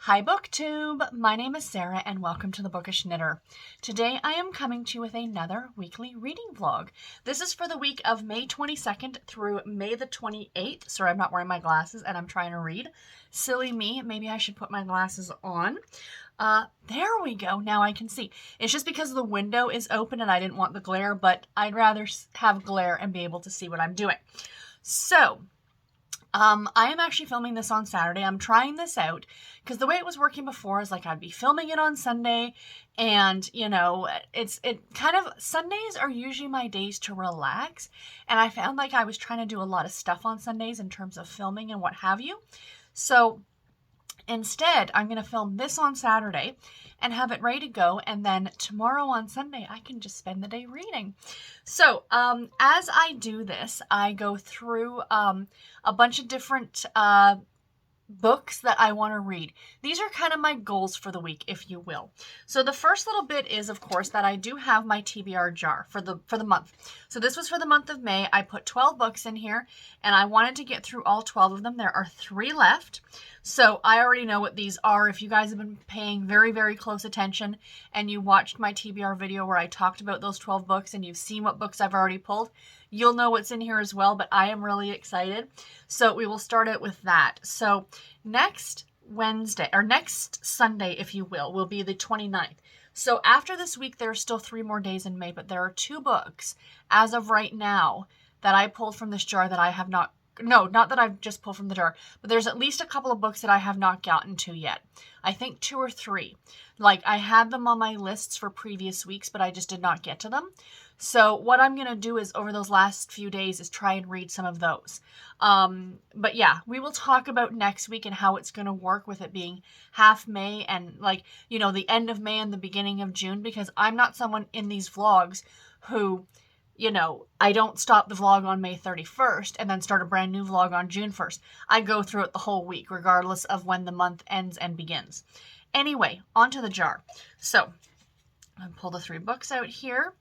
Hi BookTube! My name is Sarah and welcome to the Bookish Knitter. Today I am coming to you with another weekly reading vlog. This is for the week of May 22nd through May the 28th. Sorry, I'm not wearing my glasses and I'm trying to read. Silly me, maybe I should put my glasses on. There we go, now I can see. It's just because the window is open and I didn't want the glare, but I'd rather have glare and be able to see what I'm doing. So, I am actually filming this on Saturday. I'm trying this out because the way it was working before is like I'd be filming it on Sunday and, you know, Sundays are usually my days to relax. And I found like I was trying to do a lot of stuff on Sundays in terms of filming and what have you. So instead, I'm going to film this on Saturday and have it ready to go. And then tomorrow on Sunday, I can just spend the day reading. So as I do this, I go through a bunch of different books that I want to read. These are kind of my goals for the week, if you will. So the first little bit is, of course, that I do have my TBR jar for the month. So this was for the month of May. I put 12 books in here, and I wanted to get through all 12 of them. There are 3 left. So I already know what these are. If you guys have been paying very, very close attention and you watched my TBR video where I talked about those 12 books and you've seen what books I've already pulled, you'll know what's in here as well, but I am really excited. So we will start out with that. So next Sunday, if you will be the 29th. So after this week, there are still 3 more days in May, but there are 2 books as of right now that I pulled from this jar that I have not that I've just pulled from the jar, but there's at least a couple of books that I have not gotten to yet. I think 2 or 3. Like, I had them on my lists for previous weeks, but I just did not get to them. So what I'm going to do is over those last few days is try and read some of those. But yeah, we will talk about next week and how it's going to work with it being half May and like, you know, the end of May and the beginning of June, because I'm not someone in these vlogs who, you know, I don't stop the vlog on May 31st and then start a brand new vlog on June 1st. I go through it the whole week, regardless of when the month ends and begins. Anyway, onto the jar. So, I'll pull the 3 books out here.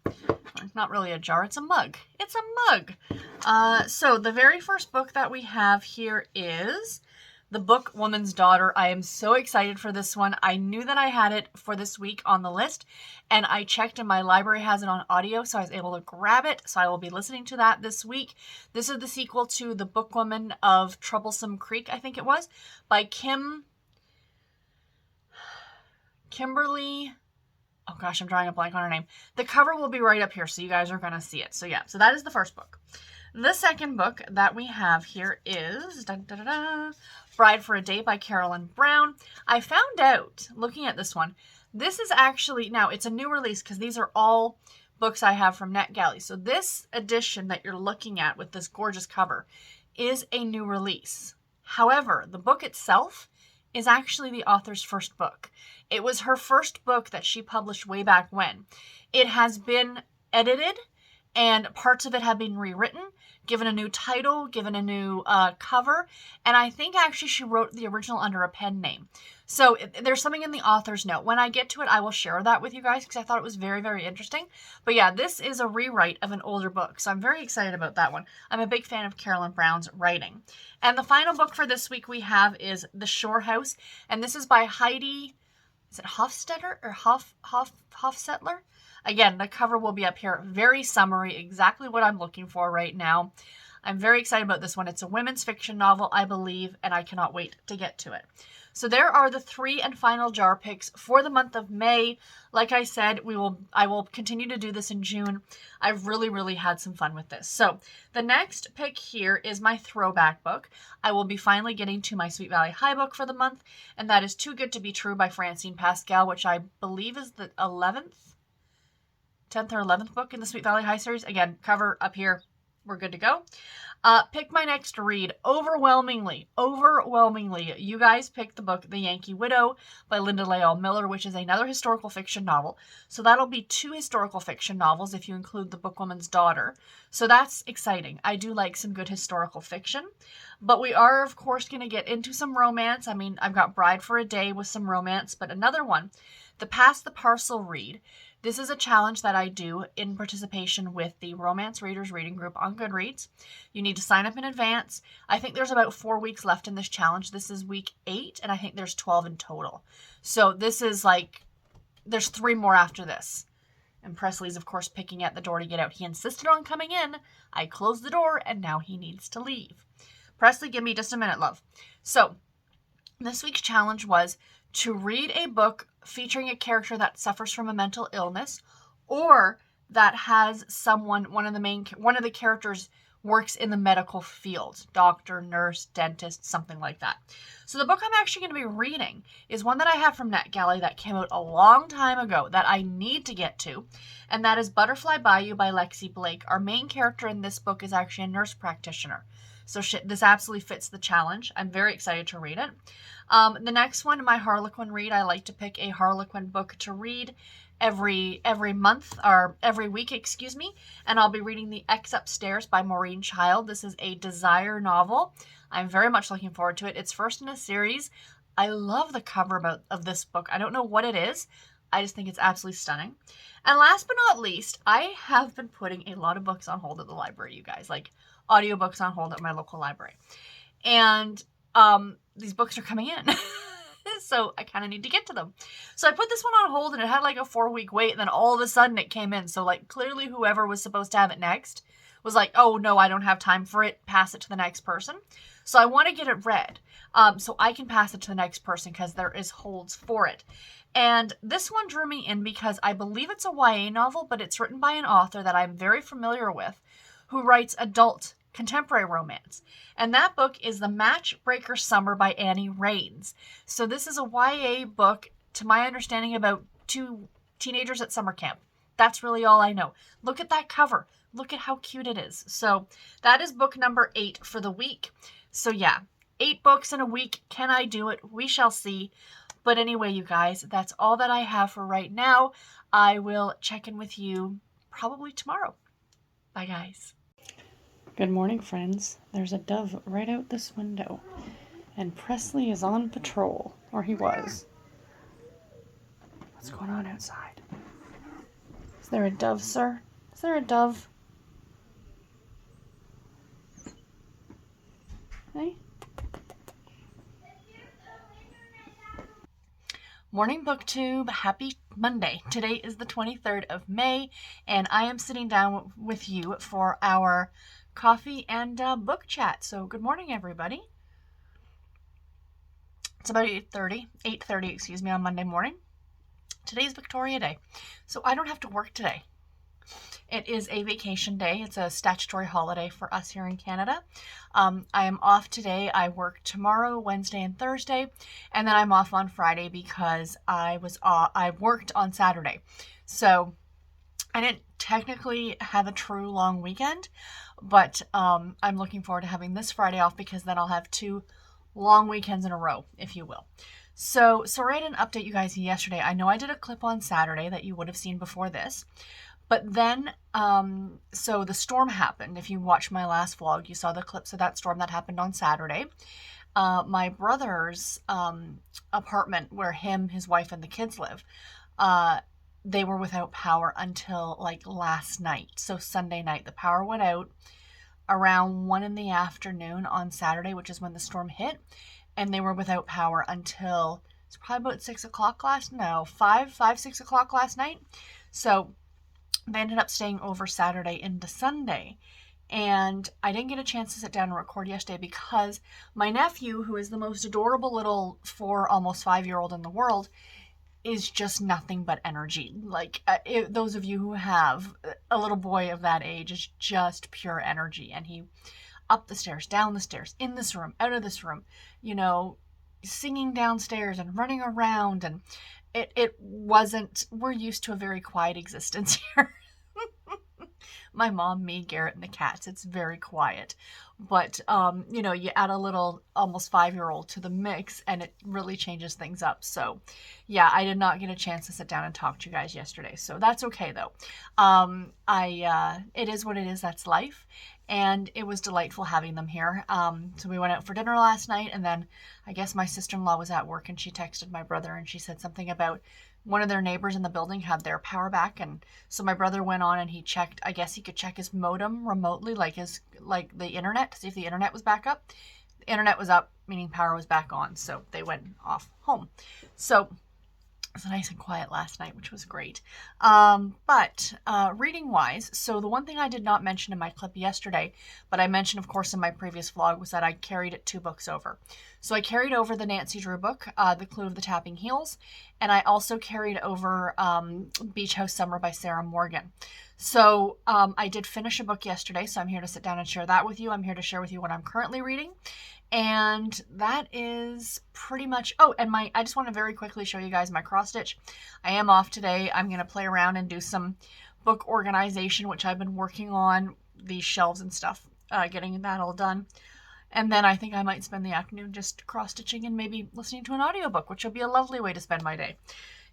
It's not really a jar, it's a mug. It's a mug! So, the very first book that we have here is The Book Woman's Daughter. I am so excited for this one. I knew that I had it for this week on the list, and I checked and my library has it on audio, so I was able to grab it. So I will be listening to that this week. This is the sequel to The Bookwoman of Troublesome Creek, I think it was, by Kimberly. Oh gosh, I'm drawing a blank on her name. The cover will be right up here, so you guys are going to see it. So yeah, so that is the first book. The second book that we have here is Bride for a Day by Carolyn Brown. I found out, looking at this one, this is actually, now it's a new release because these are all books I have from NetGalley. So this edition that you're looking at with this gorgeous cover is a new release. However, the book itself is actually the author's first book. It was her first book that she published way back when. It has been edited and parts of it have been rewritten, given a new title, given a new cover, and I think actually she wrote the original under a pen name. So there's something in the author's note. When I get to it, I will share that with you guys because I thought it was very, very interesting. But yeah, this is a rewrite of an older book, so I'm very excited about that one. I'm a big fan of Carolyn Brown's writing. And the final book for this week we have is The Shore House, and this is by Heidi. Is it Hostetter or Hostetter? Again, the cover will be up here. Very summery, exactly what I'm looking for right now. I'm very excited about this one. It's a women's fiction novel, I believe, and I cannot wait to get to it. So there are the 3 and final jar picks for the month of May. Like I said, I will continue to do this in June. I've really, really had some fun with this. So the next pick here is my throwback book. I will be finally getting to my Sweet Valley High book for the month, and that is Too Good to Be True by Francine Pascal, which I believe is the 10th or 11th book in the Sweet Valley High series. Again, cover up here. We're good to go. Pick my next read. Overwhelmingly, you guys picked the book The Yankee Widow by Linda Leal Miller, which is another historical fiction novel. So that'll be 2 historical fiction novels if you include The Bookwoman's Daughter. So that's exciting. I do like some good historical fiction. But we are, of course, going to get into some romance. I mean, I've got Bride for a Day with some romance, but another one, the Pass the Parcel read. This is a challenge that I do in participation with the Romance Readers Reading Group on Goodreads. You need to sign up in advance. I think there's about 4 weeks left in this challenge. This is week 8, and I think there's 12 in total. So this is like, there's 3 more after this. And Presley's, of course, picking at the door to get out. He insisted on coming in. I closed the door, and now he needs to leave. Presley, give me just a minute, love. So this week's challenge was to read a book featuring a character that suffers from a mental illness, or that has one of the characters works in the medical field, doctor, nurse, dentist, something like that. So the book I'm actually going to be reading is one that I have from NetGalley that came out a long time ago that I need to get to, and that is Butterfly Bayou by Lexi Blake. Our main character in this book is actually a nurse practitioner. So this absolutely fits the challenge. I'm very excited to read it. The next one, my Harlequin read. I like to pick a Harlequin book to read every month, or every week, excuse me. And I'll be reading The X Upstairs by Maureen Child. This is a desire novel. I'm very much looking forward to it. It's first in a series. I love the cover of this book. I don't know what it is. I just think it's absolutely stunning. And last but not least, I have been putting a lot of books on hold at the library, you guys. Like audiobooks on hold at my local library. And these books are coming in. So I kind of need to get to them. So I put this one on hold, and it had like a 4-week wait, and then all of a sudden it came in. So like clearly whoever was supposed to have it next was like, oh no, I don't have time for it. Pass it to the next person. So I want to get it read so I can pass it to the next person because there is holds for it. And this one drew me in because I believe it's a YA novel, but it's written by an author that I'm very familiar with who writes adult contemporary romance. And that book is The Matchbreaker Summer by Annie Raines. So this is a YA book, to my understanding, about 2 teenagers at summer camp. That's really all I know. Look at that cover. Look at how cute it is. So that is book number 8 for the week. So yeah, 8 books in a week. Can I do it? We shall see. But anyway, you guys, that's all that I have for right now. I will check in with you probably tomorrow. Bye, guys. Good morning, friends. There's a dove right out this window, and Presley is on patrol, or he was. What's going on outside? Is there a dove, sir? Is there a dove? Hey? Morning, BookTube. Happy Monday. Today is the 23rd of May, and I am sitting down with you for our coffee and book chat. So good morning, everybody. It's about 8:30, excuse me, on Monday morning. Today's Victoria Day, so I don't have to work today. It is a vacation day. It's a statutory holiday for us here in Canada. I am off today. I work tomorrow, Wednesday, and Thursday, and then I'm off on Friday because I worked on Saturday. So I didn't technically have a true long weekend, but I'm looking forward to having this Friday off because then I'll have 2 long weekends in a row, if you will. So sorry I didn't update you guys yesterday. I know I did a clip on Saturday that you would have seen before this, but then, so the storm happened. If you watched my last vlog, you saw the clips of that storm that happened on Saturday. My brother's apartment where his wife, and the kids live, they were without power until like last night. So Sunday night, the power went out around 1 in the afternoon on Saturday, which is when the storm hit. And they were without power until it's probably about 6 o'clock 6 o'clock last night. So they ended up staying over Saturday into Sunday. And I didn't get a chance to sit down and record yesterday because my nephew, who is the most adorable little 4, almost 5-year-old in the world, is just nothing but energy. Like those of you who have a little boy of that age, is just pure energy. And he up the stairs, down the stairs, in this room, out of this room, singing downstairs and running around. And it wasn't, we're used to a very quiet existence here. My mom, me, Garrett, and the cats, it's very quiet. But, you add a little almost 5-year-old to the mix and it really changes things up. So, yeah, I did not get a chance to sit down and talk to you guys yesterday. So that's okay, though. It is what it is. That's life. And it was delightful having them here. So we went out for dinner last night, and then I guess my sister-in-law was at work and she texted my brother and she said something about one of their neighbors in the building had their power back, and so my brother went on and he checked, I guess he could check his modem remotely, like the internet, to see if the internet was back up. The internet was up, meaning power was back on, so they went off home. So it was nice and quiet last night, which was great. But reading wise, so the one thing I did not mention in my clip yesterday, but I mentioned, of course, in my previous vlog, was that I carried it 2 books over. So I carried over the Nancy Drew book, The Clue of the Tapping Heels, and I also carried over Beach House Summer by Sarah Morgan. So I did finish a book yesterday, so I'm here to sit down and share that with you. I'm here to share with you what I'm currently reading. And that is pretty much, oh, and I just want to very quickly show you guys my cross stitch. I am off today. I'm going to play around and do some book organization, which I've been working on, these shelves and stuff, getting that all done. And then I think I might spend the afternoon just cross stitching and maybe listening to an audiobook, which will be a lovely way to spend my day.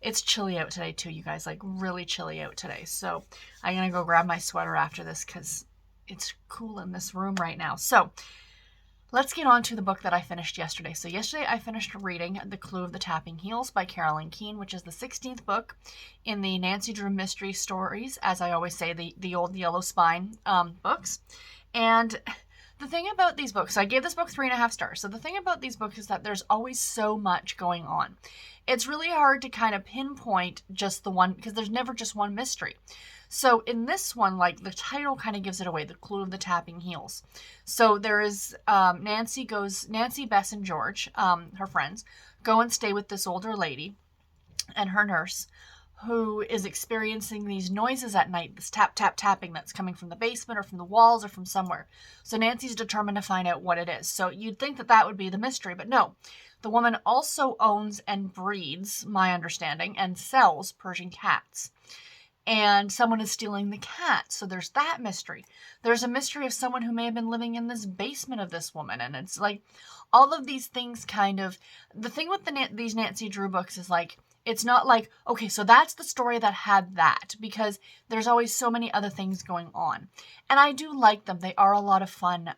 It's chilly out today too, you guys, like really chilly out today. So I'm going to go grab my sweater after this because it's cool in this room right now. So let's get on to the book that I finished yesterday. So yesterday I finished reading The Clue of the Tapping Heels by Carolyn Keene, which is the 16th book in the Nancy Drew Mystery Stories, as I always say, the old Yellow Spine books. And the thing about these books, so I gave this book 3.5 stars. So the thing about these books is that there's always so much going on. It's really hard to kind of pinpoint just the one, because there's never just one mystery. So in this one, like the title kind of gives it away, The Clue of the Tapping Heels. So there is Nancy, Bess, and George, her friends, go and stay with this older lady and her nurse, who is experiencing these noises at night, this tap, tap, tapping that's coming from the basement or from the walls or from somewhere. So Nancy's determined to find out what it is. So you'd think that that would be the mystery, but no. The woman also owns and breeds, my understanding, and sells Persian cats. And someone is stealing the cat. So there's that mystery. There's a mystery of someone who may have been living in this basement of this woman. And it's like all of these things kind of, the thing with these Nancy Drew books is like, it's not like, okay, so that's the story that had that, because there's always so many other things going on. And I do like them. They are a lot of fun.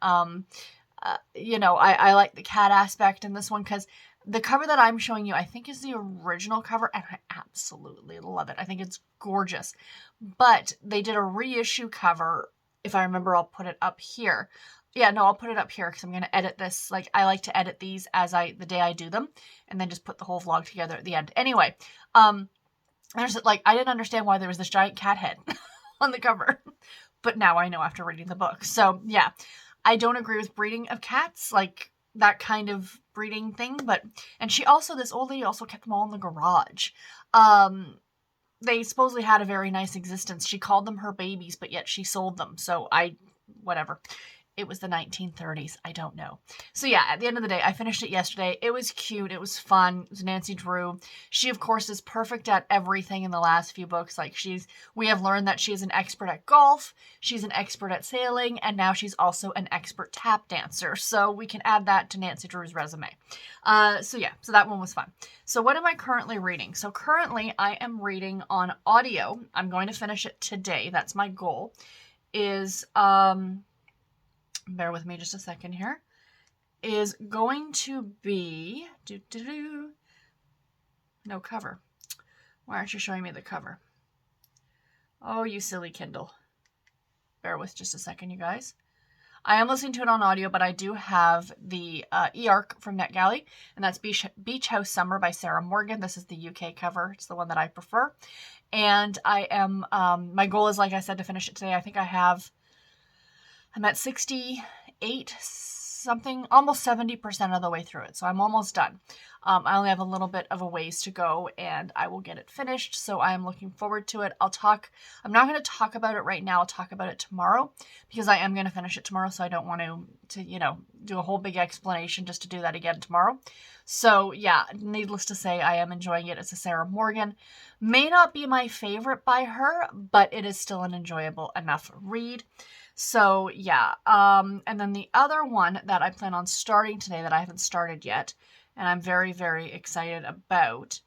You know, I like the cat aspect in this one because the cover that I'm showing you, I think, is the original cover, and I absolutely love it. I think it's gorgeous. But they did a reissue cover. If I remember, I'll put it up here. Yeah, no, I'll put it up here because I'm going to edit this. Like, I like to edit these the day I do them, and then just put the whole vlog together at the end. Anyway, there's like, I didn't understand why there was this giant cat head on the cover, but now I know after reading the book. So yeah, I don't agree with breeding of cats, like that kind of breeding thing, and this old lady also kept them all in the garage. They supposedly had a very nice existence. She called them her babies, but yet she sold them. So whatever. It was the 1930s. I don't know. So yeah, at the end of the day, I finished it yesterday. It was cute. It was fun. It was Nancy Drew. She, of course, is perfect at everything in the last few books. Like we have learned that she is an expert at golf. She's an expert at sailing. And now she's also an expert tap dancer. So we can add that to Nancy Drew's resume. So yeah, so that one was fun. So what am I currently reading? So currently I am reading on audio. I'm going to finish it today. That's my goal. Bear with me just a second here, is going to be, no cover. Why aren't you showing me the cover? Oh, you silly Kindle. Bear with just a second, you guys. I am listening to it on audio, but I do have the e-arc from NetGalley, and that's Beach House Summer by Sarah Morgan. This is the UK cover. It's the one that I prefer. And I am, my goal is, like I said, to finish it today. I think I'm at 68 something, almost 70% of the way through it. So I'm almost done. I only have a little bit of a ways to go and I will get it finished. So I am looking forward to it. I'm not going to talk about it right now. I'll talk about it tomorrow because I am going to finish it tomorrow. So I don't want to, do a whole big explanation just to do that again tomorrow. So yeah, needless to say, I am enjoying it. It's a Sarah Morgan. May not be my favorite by her, but it is still an enjoyable enough read. So yeah, and then the other one that I plan on starting today that I haven't started yet, and I'm very, very excited about,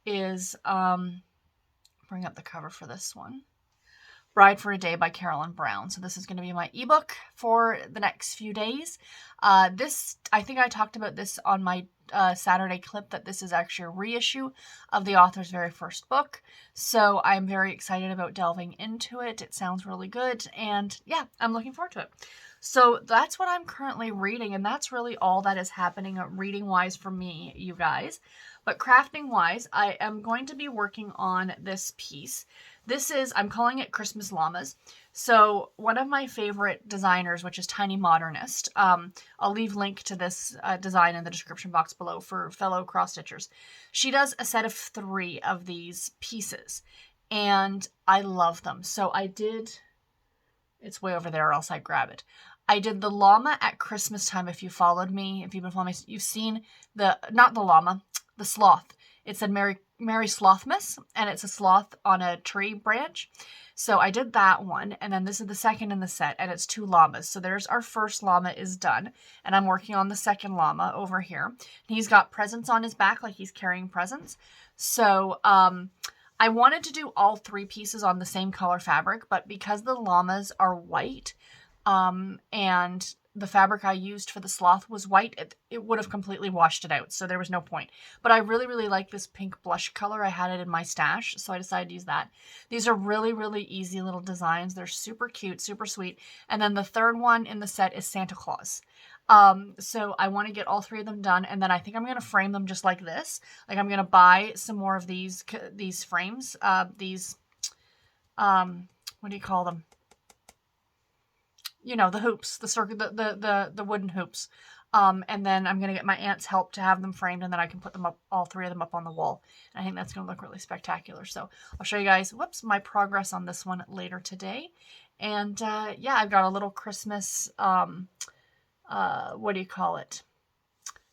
is, bring up the cover for this one, Bride for a Day by Carolyn Brown. So this is going to be my ebook for the next few days. I think I talked about this on my Saturday clip that this is actually a reissue of the author's very first book. So I'm very excited about delving into it. It sounds really good. And yeah, I'm looking forward to it. So that's what I'm currently reading. And that's really all that is happening reading-wise for me, you guys. But crafting-wise, I am going to be working on this piece. This is, I'm calling it Christmas Llamas. So one of my favorite designers, which is Tiny Modernist, I'll leave link to this design in the description box below for fellow cross-stitchers. She does a set of 3 of these pieces, and I love them. So I did, it's way over there, or else I'd grab it. I did the llama at Christmas time. If you followed me, if you've been following me, you've seen the, not the llama, the sloth. It said Merry Slothmas, and it's a sloth on a tree branch. So I did that one, and then this is the second in the set, and it's 2 llamas. So there's our first llama is done, and I'm working on the second llama over here. He's got presents on his back, like he's carrying presents. So I wanted to do all 3 pieces on the same color fabric, but because the llamas are white, and the fabric I used for the sloth was white, it would have completely washed it out, so there was no point. But I really, really like this pink blush color. I had it in my stash, so I decided to use that. These are really, really easy little designs. They're super cute, super sweet. And then the third one in the set is Santa Claus. So I want to get all 3 of them done, and then I think I'm going to frame them just like this. Like, I'm going to buy some more of these frames, what do you call them? You know, the hoops, the circle, the wooden hoops. And then I'm going to get my aunt's help to have them framed, and then I can put them up, all 3 of them up on the wall. And I think that's going to look really spectacular. So I'll show you guys, my progress on this one later today. And, yeah, I've got a little Christmas, what do you call it?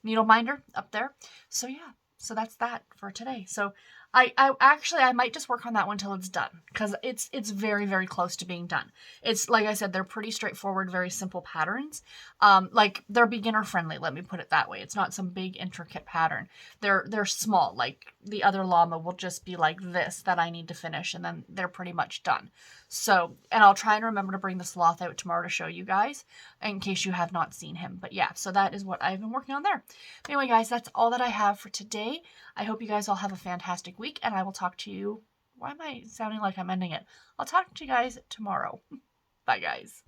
Needle minder up there. So yeah, so that's that for today. So I might just work on that one till it's done, because it's very, very close to being done. It's, like I said, they're pretty straightforward, very simple patterns. Like, they're beginner friendly, let me put it that way. It's not some big intricate pattern. They're small. Like, the other llama will just be like this that I need to finish, and then they're pretty much done. So, and I'll try and remember to bring the sloth out tomorrow to show you guys, in case you have not seen him. But yeah, so that is what I've been working on there. Anyway, guys, that's all that I have for today. I hope you guys all have a fantastic week, and I will talk to you. Why am I sounding like I'm ending it? I'll talk to you guys tomorrow. Bye, guys.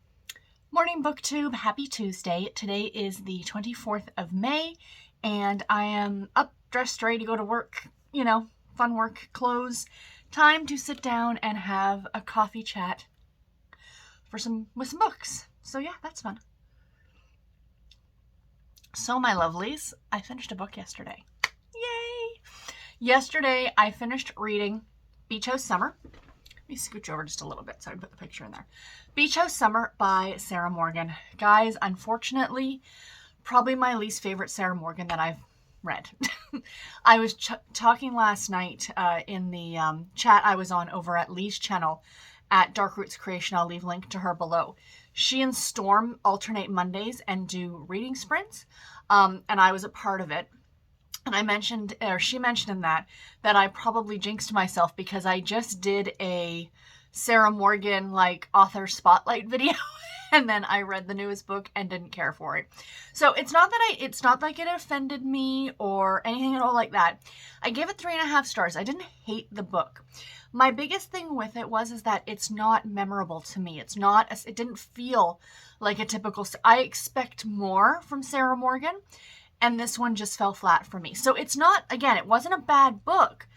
Morning, BookTube. Happy Tuesday. Today is the 24th of May, and I am up, dressed, ready to go to work. You know, fun work clothes. Time to sit down and have a coffee chat with some books. So yeah, that's fun. So my lovelies, I finished a book yesterday. Yay! Yesterday I finished reading Beach House Summer. Let me scooch over just a little bit so I can put the picture in there. Beach House Summer by Sarah Morgan. Guys, unfortunately, probably my least favorite Sarah Morgan that I've read. I was talking last night in the chat I was on over at Lee's channel at Dark Roots Creation. I'll leave a link to her below. She and Storm alternate Mondays and do reading sprints, and I was a part of it. And I mentioned, or she mentioned in that I probably jinxed myself because I just did a Sarah Morgan like author spotlight video. And then I read the newest book and didn't care for it. So it's not like it offended me or anything at all like that. I gave it 3.5 stars. I didn't hate the book. My biggest thing with it is that it's not memorable to me. It didn't feel like a typical, I expect more from Sarah Morgan, and this one just fell flat for me. So it's not, again, it wasn't a bad book.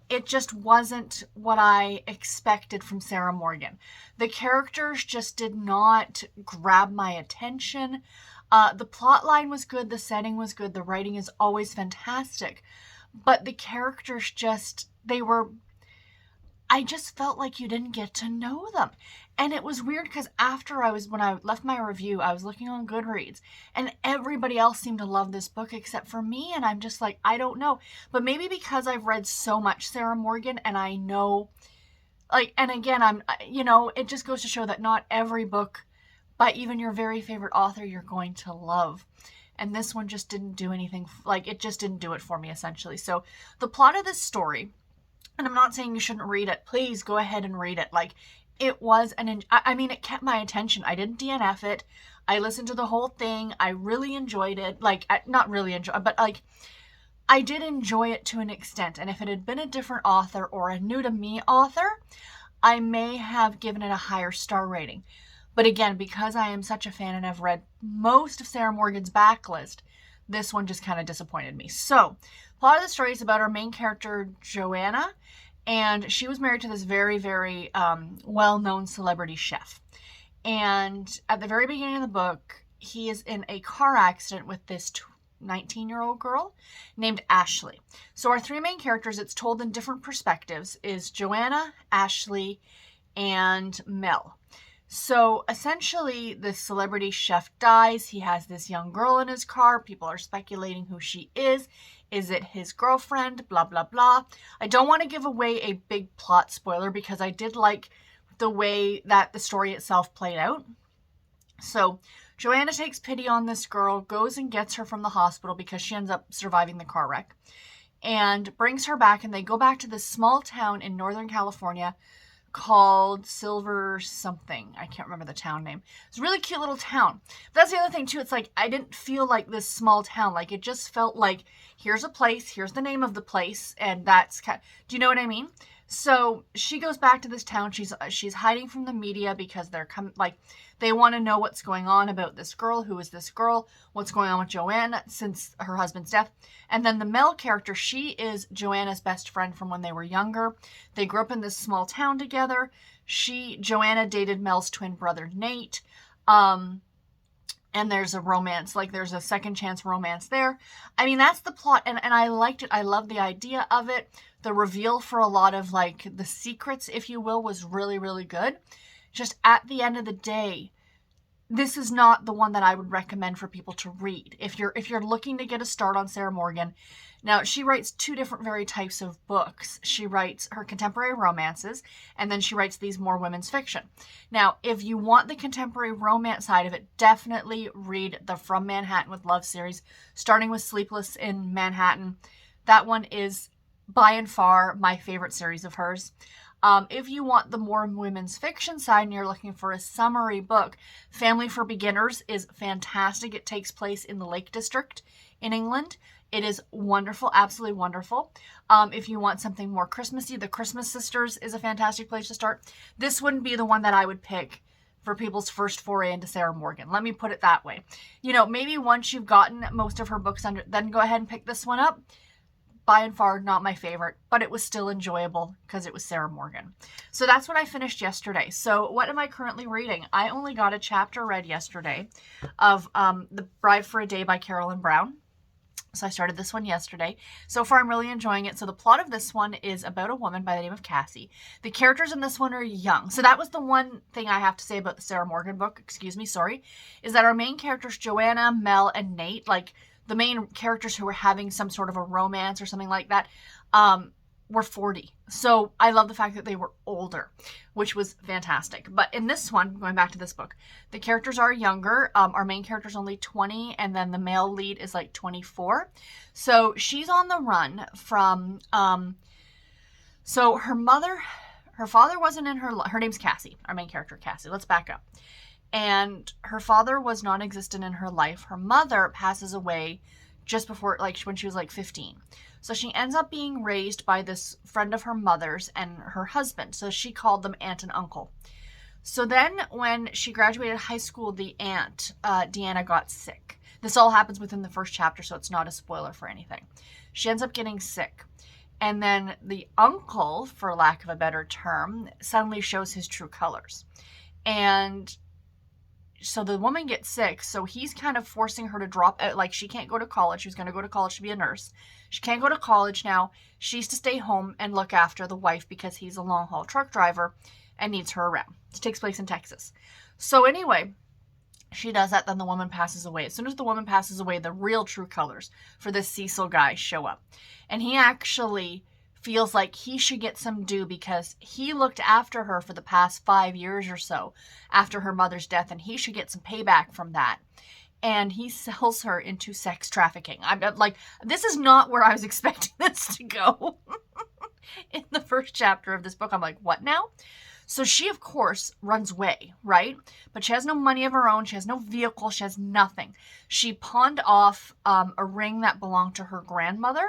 It just wasn't what I expected from Sarah Morgan. The characters just did not grab my attention. The plot line was good. The setting was good. The writing is always fantastic. But the characters just, I just felt like you didn't get to know them. And it was weird because when I left my review, I was looking on Goodreads and everybody else seemed to love this book except for me. And I'm just like, I don't know. But maybe because I've read so much Sarah Morgan and I know, like, and again, it just goes to show that not every book by even your very favorite author you're going to love. And this one just didn't do anything, like, it just didn't do it for me, essentially. So the plot of this story, and I'm not saying you shouldn't read it. Please go ahead and read it. Like, it was it kept my attention. I didn't DNF it. I listened to the whole thing. I really enjoyed it. Like, not really enjoy, but like, I did enjoy it to an extent, and if it had been a different author or a new to me author, I may have given it a higher star rating. But again, because I am such a fan and I've read most of Sarah Morgan's backlist, this one just kind of disappointed me. So, plot of the story is about our main character, Joanna, and she was married to this very, very well-known celebrity chef. And at the very beginning of the book, he is in a car accident with this 19-year-old girl named Ashley. So our three main characters, it's told in different perspectives, is Joanna, Ashley, and Mel. So essentially, the celebrity chef dies. He has this young girl in his car. People are speculating who she is. Is it his girlfriend? Blah, blah, blah. I don't want to give away a big plot spoiler because I did like the way that the story itself played out. So Joanna takes pity on this girl, goes and gets her from the hospital because she ends up surviving the car wreck, and brings her back, and they go back to this small town in Northern California called Silver something. I can't remember the town name. It's a really cute little town. But that's the other thing too. It's like, I didn't feel like this small town. Like, it just felt like, here's a place, here's the name of the place, and that's kind of, do you know what I mean? So she goes back to this town. She's hiding from the media because they want to know what's going on about this girl. Who is this girl? What's going on with Joanna since her husband's death? And then the Mel character, she is Joanna's best friend from when they were younger. They grew up in this small town together. Joanna dated Mel's twin brother, Nate. And there's a romance, like there's a second chance romance there. I mean, that's the plot, and I liked it. I love the idea of it. The reveal for a lot of like the secrets, if you will, was really, really good. Just at the end of the day, this is not the one that I would recommend for people to read. If you're looking to get a start on Sarah Morgan, now she writes two different very types of books. She writes her contemporary romances, and then she writes these more women's fiction. Now, if you want the contemporary romance side of it, definitely read the From Manhattan with Love series, starting with Sleepless in Manhattan. That one is by and far my favorite series of hers. If you want the more women's fiction side and you're looking for a summary book, Family for Beginners is fantastic. It takes place in the Lake District in England. It is wonderful, absolutely wonderful. If you want something more Christmassy, The Christmas Sisters is a fantastic place to start. This wouldn't be the one that I would pick for people's first foray into Sarah Morgan. Let me put it that way. You know, maybe once you've gotten most of her books under, then go ahead and pick this one up. By and far, not my favorite, but it was still enjoyable because it was Sarah Morgan. So that's what I finished yesterday. So what am I currently reading? I only got a chapter read yesterday of The Bride for a Day by Carolyn Brown. So I started this one yesterday. So far, I'm really enjoying it. So the plot of this one is about a woman by the name of Cassie. The characters in this one are young. So that was the one thing I have to say about the Sarah Morgan book, is that our main characters, Joanna, Mel, and Nate, like the main characters who were having some sort of a romance or something like that, were 40. So I love the fact that they were older, which was fantastic. But in this one, going back to this book, the characters are younger. Our main character's only 20, and then the male lead is like 24. So she's on the run from, so her father wasn't in her name's Cassie, our main character, Cassie. Let's back up. And her father was non-existent in her life. Her mother passes away just before, like when she was like 15. So she ends up being raised by this friend of her mother's and her husband. So she called them aunt and uncle. So then when she graduated high school, the aunt, Deanna, got sick. This all happens within the first chapter, so it's not a spoiler for anything. She ends up getting sick. And then the uncle, for lack of a better term, suddenly shows his true colors. And so the woman gets sick, so he's kind of forcing her to drop out. Like, she can't go to college. She was going to go to college to be a nurse. She can't go to college now. She's to stay home and look after the wife because he's a long-haul truck driver and needs her around. It takes place in Texas. So anyway, she does that. Then the woman passes away. As soon as the woman passes away, the real true colors for this Cecil guy show up. And he actually feels like he should get some due because he looked after her for the past 5 years or so after her mother's death, and he should get some payback from that. And he sells her into sex trafficking. I'm like, this is not where I was expecting this to go. In the first chapter of this book, I'm like, what now? So she, of course, runs away, right? But she has no money of her own. She has no vehicle. She has nothing. She pawned off a ring that belonged to her grandmother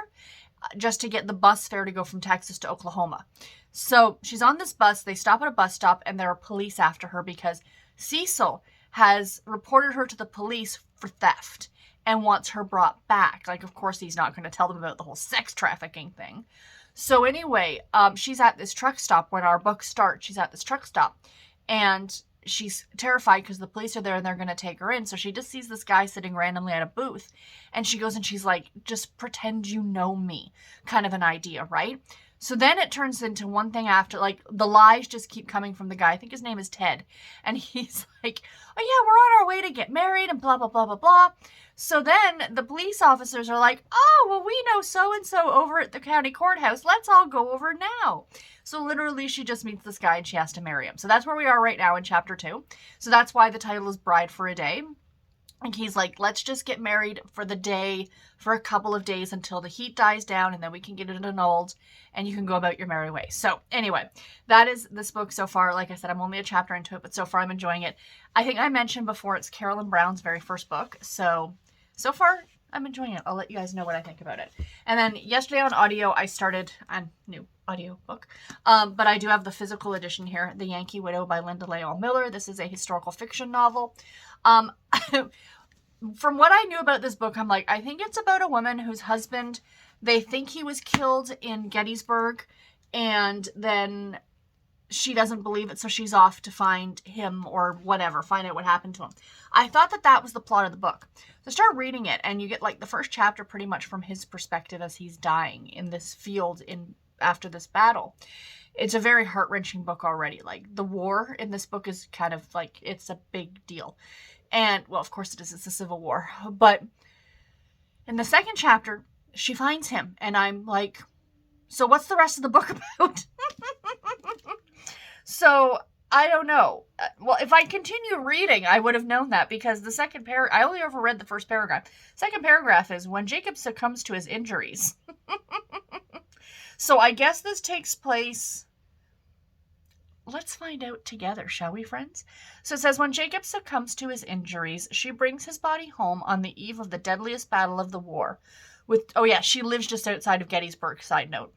just to get the bus fare to go from Texas to Oklahoma. So she's on this bus. They stop at a bus stop, and there are police after her because Cecil has reported her to the police for theft and wants her brought back. Like, of course, he's not going to tell them about the whole sex trafficking thing. So anyway, she's at this truck stop when our book starts. She's at this truck stop, and she's terrified because the police are there and they're going to take her in. So she just sees this guy sitting randomly at a booth, and she goes and she's like, just pretend you know me, kind of an idea, right? So then it turns into one thing after, like, the lies just keep coming from the guy. I think his name is Ted. And he's like, oh yeah, we're on our way to get married and blah, blah, blah, blah, blah. So then the police officers are like, oh, well, we know so-and-so over at the county courthouse. Let's all go over now. So literally she just meets this guy and she has to marry him. So that's where we are right now in chapter 2. So that's why the title is Bride for a Day. And he's like, let's just get married for the day, for a couple of days until the heat dies down, and then we can get it annulled, and you can go about your merry way. So anyway, that is this book so far. Like I said, I'm only a chapter into it, but so far I'm enjoying it. I think I mentioned before it's Carolyn Brown's very first book. So far I'm enjoying it. I'll let you guys know what I think about it. And then yesterday on audio, I started a new audio book. But I do have the physical edition here, The Yankee Widow by Linda Leal Miller. This is a historical fiction novel. From what I knew about this book, I'm like, I think it's about a woman whose husband, they think he was killed in Gettysburg, and then she doesn't believe it, so she's off to find him or whatever, find out what happened to him. I thought that that was the plot of the book. So start reading it, and you get like the first chapter pretty much from his perspective as he's dying in this field after this battle. It's a very heart-wrenching book already. Like, the war in this book is kind of like, it's a big deal. And, well, of course it is. It's a civil war. But in the second chapter, she finds him. And I'm like, so what's the rest of the book about? So, I don't know. Well, if I continue reading, I would have known that. Because the second paragraph, I only ever read the first paragraph. Second paragraph is, when Jacob succumbs to his injuries. So, I guess this takes place... Let's find out together, shall we, friends? So it says, when Jacob succumbs to his injuries, she brings his body home on the eve of the deadliest battle of the war. She lives just outside of Gettysburg, side note.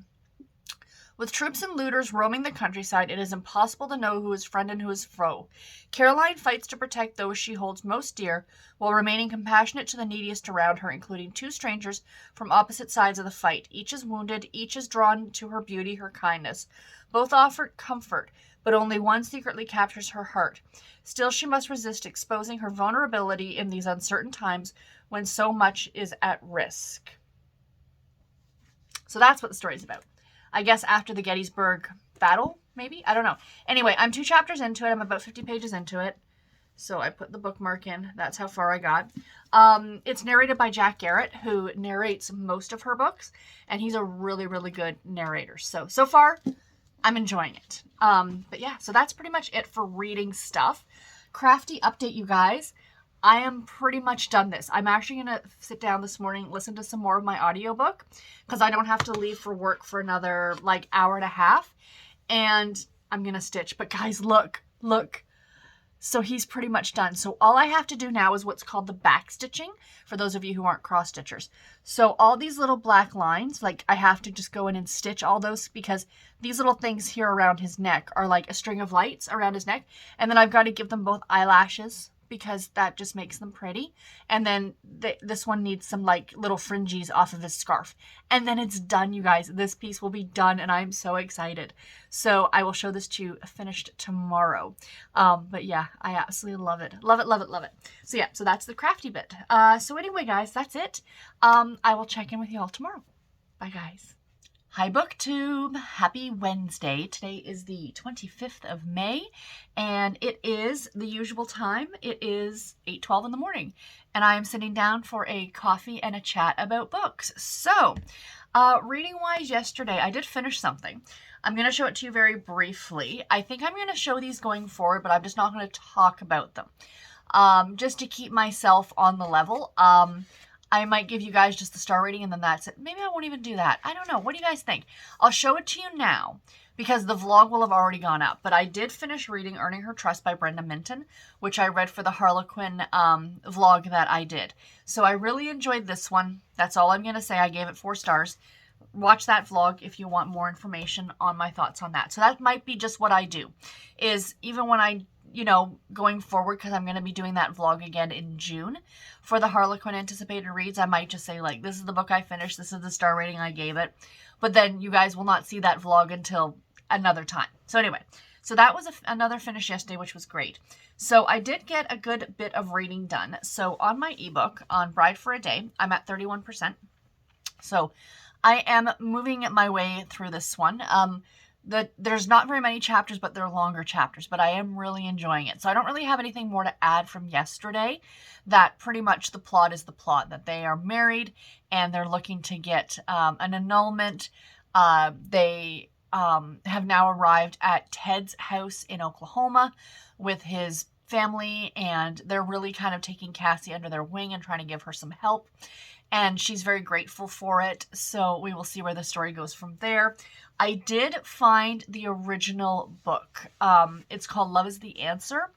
With troops and looters roaming the countryside, it is impossible to know who is friend and who is foe. Caroline fights to protect those she holds most dear, while remaining compassionate to the neediest around her, including 2 strangers from opposite sides of the fight. Each is wounded, each is drawn to her beauty, her kindness. Both offer comfort, but only one secretly captures her heart. Still, she must resist exposing her vulnerability in these uncertain times when so much is at risk. So that's what the story's about. I guess after the Gettysburg battle, maybe? I don't know. Anyway, I'm 2 chapters into it. I'm about 50 pages into it. So I put the bookmark in. That's how far I got. It's narrated by Jack Garrett, who narrates most of her books. And he's a really, really good narrator. So far, I'm enjoying it. But yeah, so that's pretty much it for reading stuff. Crafty update, you guys. I am pretty much done this. I'm actually going to sit down this morning, listen to some more of my audiobook, because I don't have to leave for work for another like hour and a half. And I'm going to stitch. But guys, look. So he's pretty much done. So all I have to do now is what's called the back stitching, for those of you who aren't cross stitchers. So all these little black lines, like I have to just go in and stitch all those, because these little things here around his neck are like a string of lights around his neck. And then I've got to give them both eyelashes, because that just makes them pretty. And then this one needs some like little fringes off of his scarf. And then it's done, you guys. This piece will be done, and I'm so excited. So I will show this to you finished tomorrow. But yeah, I absolutely love it. Love it. So yeah, so that's the crafty bit. So anyway, guys, that's it. I will check in with you all tomorrow. Bye, guys. Hi BookTube! Happy Wednesday. Today is the 25th of May, and it is the usual time. It is 8:12 in the morning, and I am sitting down for a coffee and a chat about books. So, reading-wise yesterday, I did finish something. I'm going to show it to you very briefly. I think I'm going to show these going forward, but I'm just not going to talk about them. Just to keep myself on the level. I might give you guys just the star rating and then that's it. Maybe I won't even do that. I don't know. What do you guys think? I'll show it to you now because the vlog will have already gone up. But I did finish reading Earning Her Trust by Brenda Minton, which I read for the Harlequin vlog that I did. So I really enjoyed this one. That's all I'm going to say. I gave it 4 stars. Watch that vlog if you want more information on my thoughts on that. So that might be just what I do, is even when I, going forward, because I'm going to be doing that vlog again in June for the Harlequin anticipated reads, I might just say, like, this is the book I finished, this is the star rating I gave it, but then you guys will not see that vlog until another time. So anyway, so that was another finish yesterday, which was great. So I did get a good bit of reading done. So on my ebook, on Bride for a Day, I'm at 31%. So I am moving my way through this one. There's not very many chapters, but they're longer chapters, but I am really enjoying it. So I don't really have anything more to add from yesterday. That pretty much the plot is the plot, that they are married and they're looking to get an annulment. They have now arrived at Ted's house in Oklahoma with his family, and they're really kind of taking Cassie under their wing and trying to give her some help. And she's very grateful for it. So we will see where the story goes from there. I did find the original book. It's called Love is the Answer.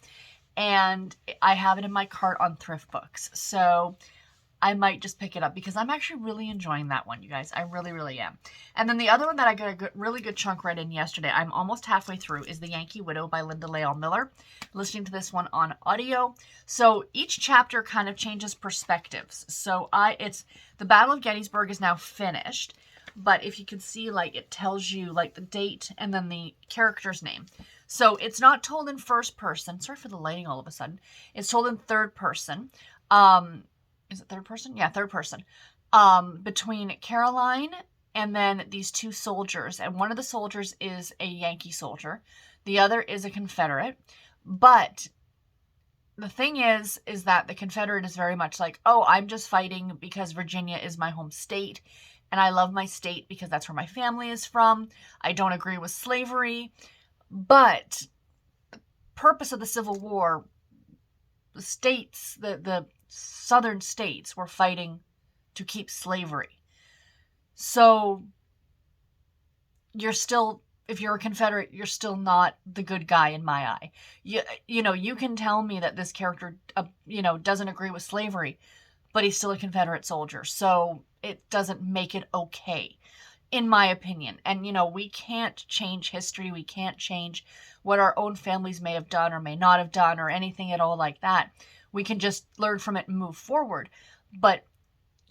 And I have it in my cart on Thrift Books. So I might just pick it up because I'm actually really enjoying that one, you guys. I really, really am. And then the other one that I got a really good chunk read in yesterday, I'm almost halfway through, is The Yankee Widow by Linda Leal Miller. Listening to this one on audio. So each chapter kind of changes perspectives. So it's the Battle of Gettysburg is now finished. But if you can see, like, it tells you, like, the date and then the character's name. So it's not told in first person. Sorry for the lighting all of a sudden. It's told in third person. Is it third person? Yeah, third person. Between Caroline and then these 2 soldiers. And one of the soldiers is a Yankee soldier. The other is a Confederate. But the thing is that the Confederate is very much like, oh, I'm just fighting because Virginia is my home state. And I love my state because that's where my family is from. I don't agree with slavery. But the purpose of the Civil War, the states, the southern states were fighting to keep slavery. So you're still, if you're a Confederate, you're still not the good guy in my eye. You can tell me that this character, doesn't agree with slavery, but he's still a Confederate soldier. So it doesn't make it okay, in my opinion. And, we can't change history. We can't change what our own families may have done or may not have done or anything at all like that. We can just learn from it and move forward. But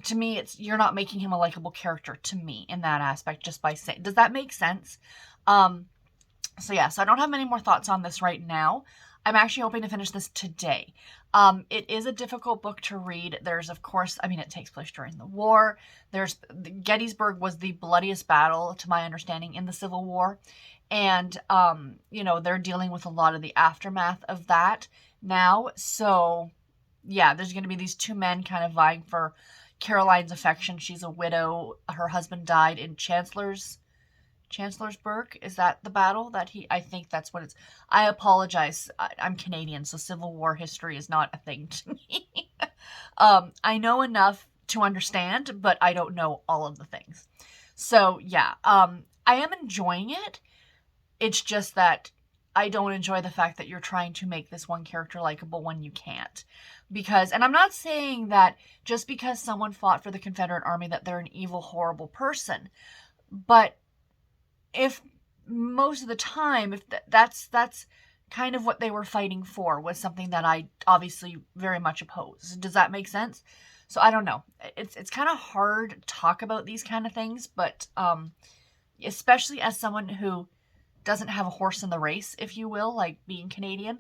to me, you're not making him a likable character to me in that aspect just by saying. Does that make sense? So I don't have many more thoughts on this right now. I'm actually hoping to finish this today. It is a difficult book to read. There's, of course, it takes place during the war. Gettysburg was the bloodiest battle, to my understanding, in the Civil War. And, they're dealing with a lot of the aftermath of that now. So, there's going to be these 2 men kind of vying for Caroline's affection. She's a widow. Her husband died in Chancellorsburg. Is that the battle that I think that's what it's. I apologize. I'm Canadian, so Civil War history is not a thing to me. I know enough to understand, but I don't know all of the things. So, I am enjoying it. It's just that I don't enjoy the fact that you're trying to make this one character likable when you can't. And I'm not saying that just because someone fought for the Confederate Army that they're an evil, horrible person. But if most of the time, if that's kind of what they were fighting for, was something that I obviously very much oppose. Does that make sense? So I don't know. It's kind of hard to talk about these kind of things, but especially as someone who doesn't have a horse in the race, if you will, like being Canadian.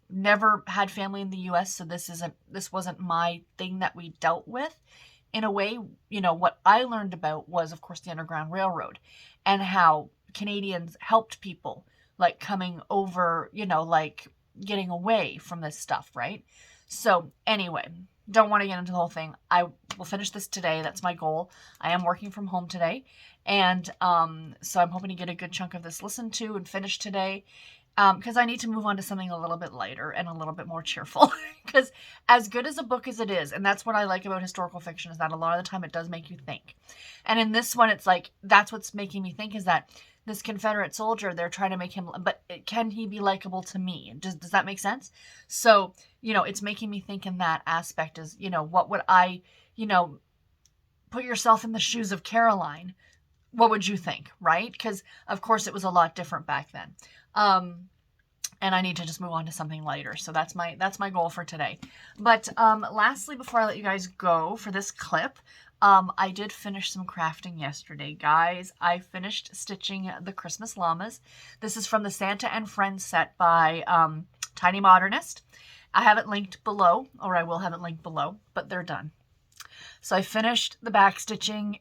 Never had family in the U.S., so this wasn't my thing that we dealt with. In a way, what I learned about was, of course, the Underground Railroad and how Canadians helped people, like coming over, like getting away from this stuff, right? So anyway, don't want to get into the whole thing. I will finish this today. That's my goal. I am working from home today. And so I'm hoping to get a good chunk of this listened to and finished today. because I need to move on to something a little bit lighter and a little bit more cheerful. Because as good as a book as it is, and that's what I like about historical fiction, is that a lot of the time it does make you think. And in this one, it's like, that's what's making me think, is that this Confederate soldier, they're trying to make him, but can he be likable to me? Does that make sense? So, it's making me think in that aspect is, what would I, put yourself in the shoes of Caroline. What would you think, right? Because, of course, it was a lot different back then. And I need to just move on to something lighter. So that's my goal for today. But lastly, before I let you guys go for this clip, I did finish some crafting yesterday, guys. I finished stitching the Christmas llamas. This is from the Santa and Friends set by Tiny Modernist. I have it linked below, or I will have it linked below, but they're done. So I finished the back stitching.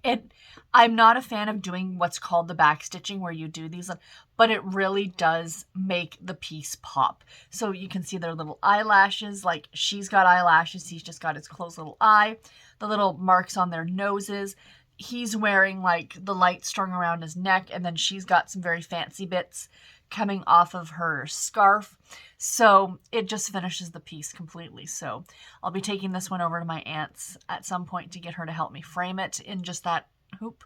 I'm not a fan of doing what's called the back stitching, where you do these, but it really does make the piece pop. So you can see their little eyelashes, like she's got eyelashes, he's just got his closed little eye, the little marks on their noses. He's wearing like the light strung around his neck, and then she's got some very fancy bits coming off of her scarf. So it just finishes the piece completely. So I'll be taking this one over to my aunt's at some point to get her to help me frame it in just that hoop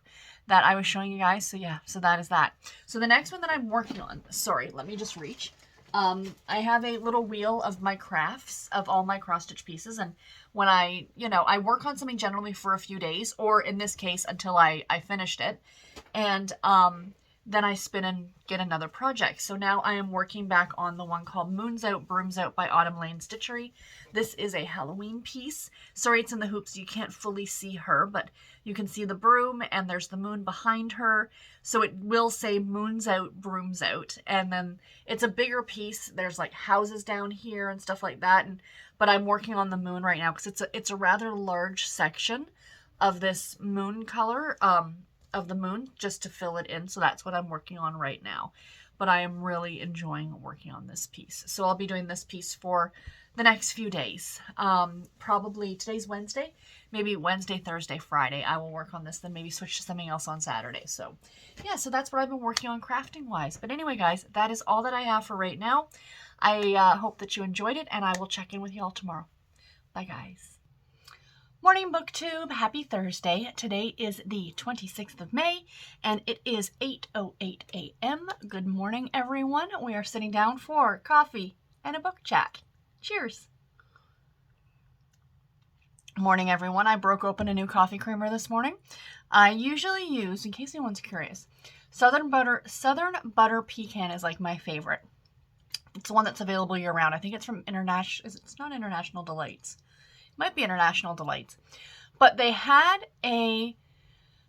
that I was showing you guys. So yeah, so that is that. So the next one that I'm working on, sorry, let me just reach. I have a little wheel of my crafts, of all my cross stitch pieces. And when I work on something generally for a few days, or in this case, until I finished it. And, then I spin and get another project. So now I am working back on the one called Moons Out, Brooms Out by Autumn Lane Stitchery. This is a Halloween piece. Sorry, it's in the hoops. You can't fully see her, but you can see the broom and there's the moon behind her. So it will say Moons Out, Brooms Out. And then it's a bigger piece. There's like houses down here and stuff like that. But I'm working on the moon right now because it's a rather large section of this moon color, of the moon, just to fill it in. So that's what I'm working on right now. But I am really enjoying working on this piece. So I'll be doing this piece for the next few days. Probably today's Wednesday, maybe Wednesday, Thursday, Friday, I will work on this, then maybe switch to something else on Saturday. So yeah, so that's what I've been working on crafting wise. But anyway, guys, that is all that I have for right now. I hope that you enjoyed it, and I will check in with you all tomorrow. Bye, guys. Morning, BookTube. Happy Thursday. Today is the 26th of May, and it is 8:08 a.m. Good morning, everyone. We are sitting down for coffee and a book chat. Cheers. Morning, everyone. I broke open a new coffee creamer this morning. I usually use, in case anyone's curious, Southern Butter Pecan is like my favorite. It's the one that's available year-round. I think it's from it's not International Delights. Might be International Delights, but they had a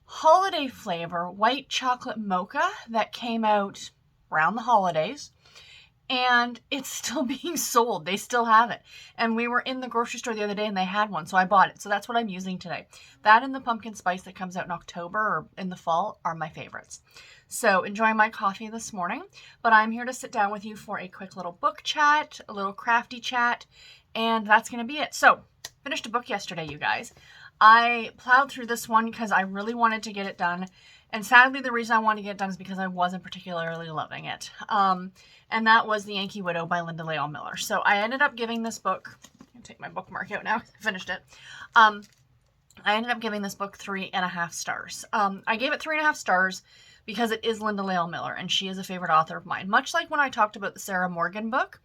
holiday flavor white chocolate mocha that came out around the holidays, and it's still being sold. They still have it, and we were in the grocery store the other day and they had one, so I bought it. So that's what I'm using today. That and the pumpkin spice that comes out in October or in the fall are my favorites. So enjoying my coffee this morning, but I'm here to sit down with you for a quick little book chat, a little crafty chat, and that's going to be it. So finished a book yesterday, you guys. I plowed through this one because I really wanted to get it done. And sadly, the reason I wanted to get it done is because I wasn't particularly loving it. And that was The Yankee Widow by Leal Miller. So I ended up giving this book, I'll take my bookmark out now, I finished it. I ended up giving this book 3.5 stars. I gave it 3.5 stars because it is Leal Miller, and she is a favorite author of mine. Much like when I talked about the Sarah Morgan book,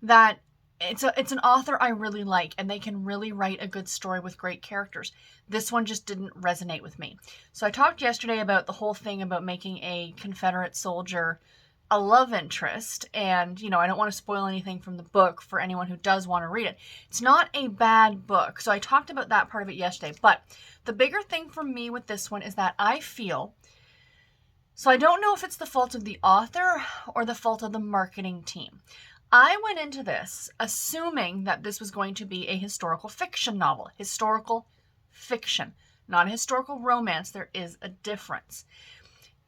that it's an author I really like, and they can really write a good story with great characters. This one just didn't resonate with me. So I talked yesterday about the whole thing about making a Confederate soldier a love interest, and I don't want to spoil anything from the book for anyone who does want to read it. It's not a bad book, so I talked about that part of it yesterday, but the bigger thing for me with this one is that I feel, so I don't know if it's the fault of the author or the fault of the marketing team. I went into this assuming that this was going to be a historical fiction novel. Historical fiction, not a historical romance. There is a difference.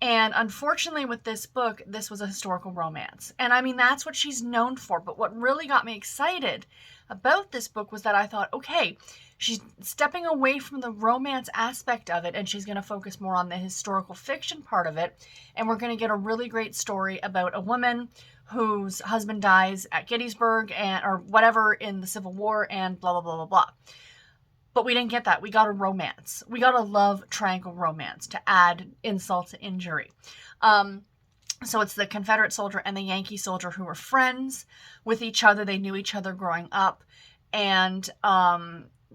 And unfortunately with this book, this was a historical romance. And I mean, that's what she's known for. But what really got me excited about this book was that I thought, okay, she's stepping away from the romance aspect of it, and she's going to focus more on the historical fiction part of it. And we're going to get a really great story about a woman whose husband dies at Gettysburg or whatever in the Civil War, and blah, blah, blah, blah, blah. But we didn't get that. We got a romance. We got a love triangle romance to add insult to injury. So it's the Confederate soldier and the Yankee soldier who were friends with each other. They knew each other growing up. And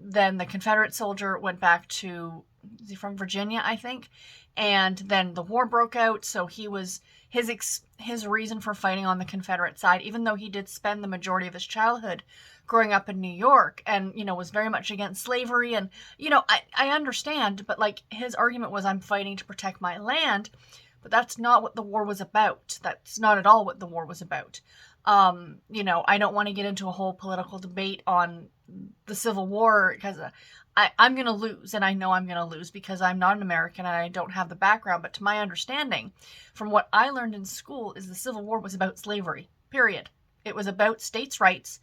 then the Confederate soldier went back to, is he from Virginia, I think? And then the war broke out. So he was, his reason for fighting on the Confederate side, even though he did spend the majority of his childhood growing up in New York and, you know, was very much against slavery. And, you know, I understand, but like his argument was, I'm fighting to protect my land. But that's not what the war was about. That's not at all what the war was about. You know, I don't want to get into a whole political debate on the Civil War because I'm going to lose, and I know I'm going to lose because I'm not an American and I don't have the background. But to my understanding, from what I learned in school, is the Civil War was about slavery, period. It was about states' rights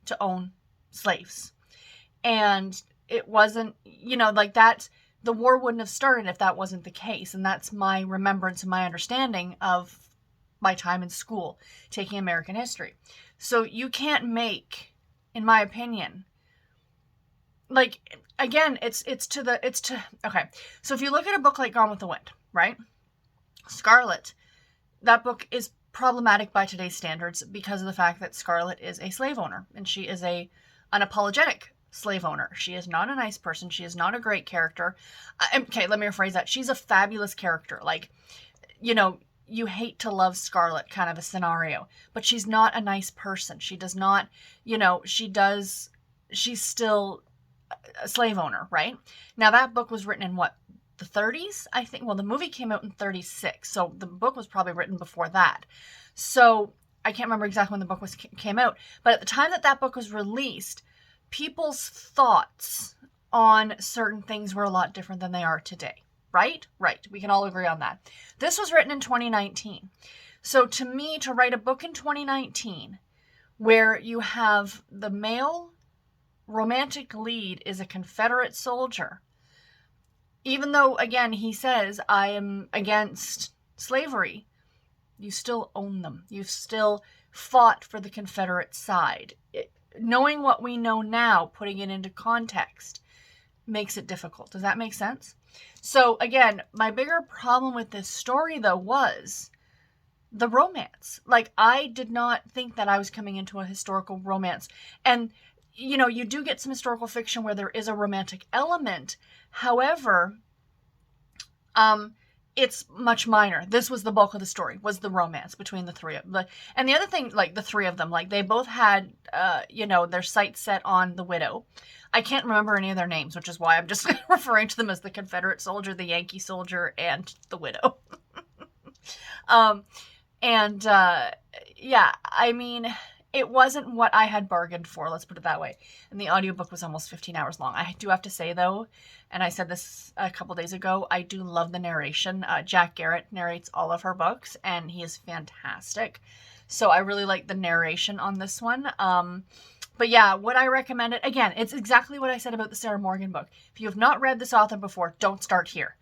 to own slaves. And it wasn't, you know, like that. The war wouldn't have started if that wasn't the case. And that's my remembrance and my understanding of my time in school, taking American history. So you can't make, in my opinion, like, again, okay. So if you look at a book like Gone with the Wind, right? Scarlet, that book is problematic by today's standards because of the fact that Scarlet is a slave owner and she is a unapologetic slave owner. She is not a nice person. She is not a great character. Okay, let me rephrase that. She's a fabulous character. Like, you know, you hate to love Scarlet kind of a scenario, but she's not a nice person. She does not, you know, she's still a slave owner, right? Now that book was written in what, the 30s, I think. Well, the movie came out in 36, so the book was probably written before that. So I can't remember exactly when the book came out, but at the time that book was released, people's thoughts on certain things were a lot different than they are today, right? Right. We can all agree on that. This was written in 2019. So to me, to write a book in 2019 where you have the male romantic lead is a Confederate soldier, even though, again, he says, I am against slavery, you still own them. You've still fought for the Confederate side. Knowing what we know now, putting it into context, makes it difficult. Does that make sense? So again, my bigger problem with this story, though, was the romance. Like, I did not think that I was coming into a historical romance. And, you know, you do get some historical fiction where there is a romantic element. However, it's much minor. This was the bulk of the story, was the romance between the three of them. And the other thing, like, the three of them, like, they both had, you know, their sights set on the widow. I can't remember any of their names, which is why I'm just referring to them as the Confederate soldier, the Yankee soldier, and the widow. Yeah, I mean, it wasn't what I had bargained for, let's put it that way. And the audiobook was almost 15 hours long. I do have to say, though, and I said this a couple days ago, I do love the narration. Jack Garrett narrates all of her books, and he is fantastic. So I really like the narration on this one. But yeah, would I recommend it? Again, it's exactly what I said about the Sarah Morgan book. If you have not read this author before, don't start here.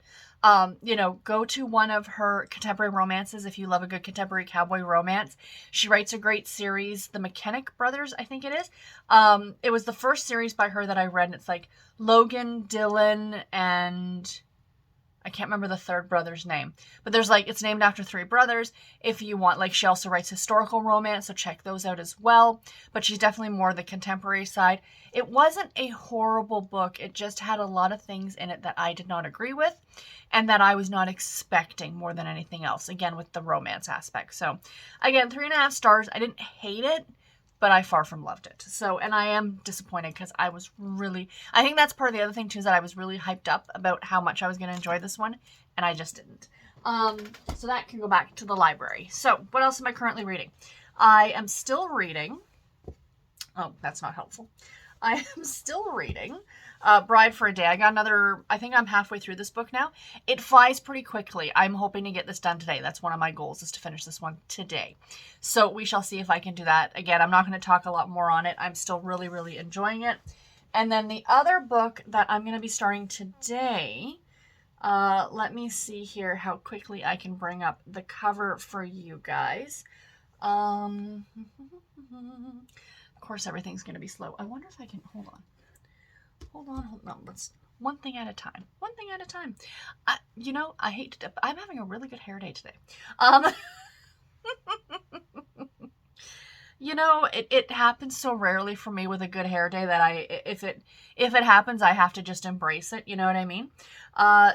You know, go to one of her contemporary romances if you love a good contemporary cowboy romance. She writes a great series, the McKennick Brothers, I think it is. It was the first series by her that I read, and it's like Logan, Dylan, and I can't remember the third brother's name. But there's like, it's named after three brothers. If you want, like, she also writes historical romance, so check those out as well. But she's definitely more the contemporary side. It wasn't a horrible book. It just had a lot of things in it that I did not agree with and that I was not expecting more than anything else. Again, with the romance aspect. So again, 3.5 stars. I didn't hate it, but I far from loved it. So, and I am disappointed because I think that's part of the other thing too, is that I was really hyped up about how much I was going to enjoy this one, and I just didn't. So that can go back to the library. So what else am I currently reading? I am still reading, oh, that's not helpful. I am still reading Bride for a Day. I got another, I think I'm halfway through this book now. It flies pretty quickly. I'm hoping to get this done today. That's one of my goals, is to finish this one today. So we shall see if I can do that. Again, I'm not going to talk a lot more on it. I'm still really, really enjoying it. And then the other book that I'm going to be starting today, let me see here how quickly I can bring up the cover for you guys. Of course, everything's going to be slow. I wonder if I can, hold on. Let's, one thing at a time. One thing at a time. You know, I hate to, I'm having a really good hair day today. You know, it happens so rarely for me with a good hair day that if it happens, I have to just embrace it. You know what I mean?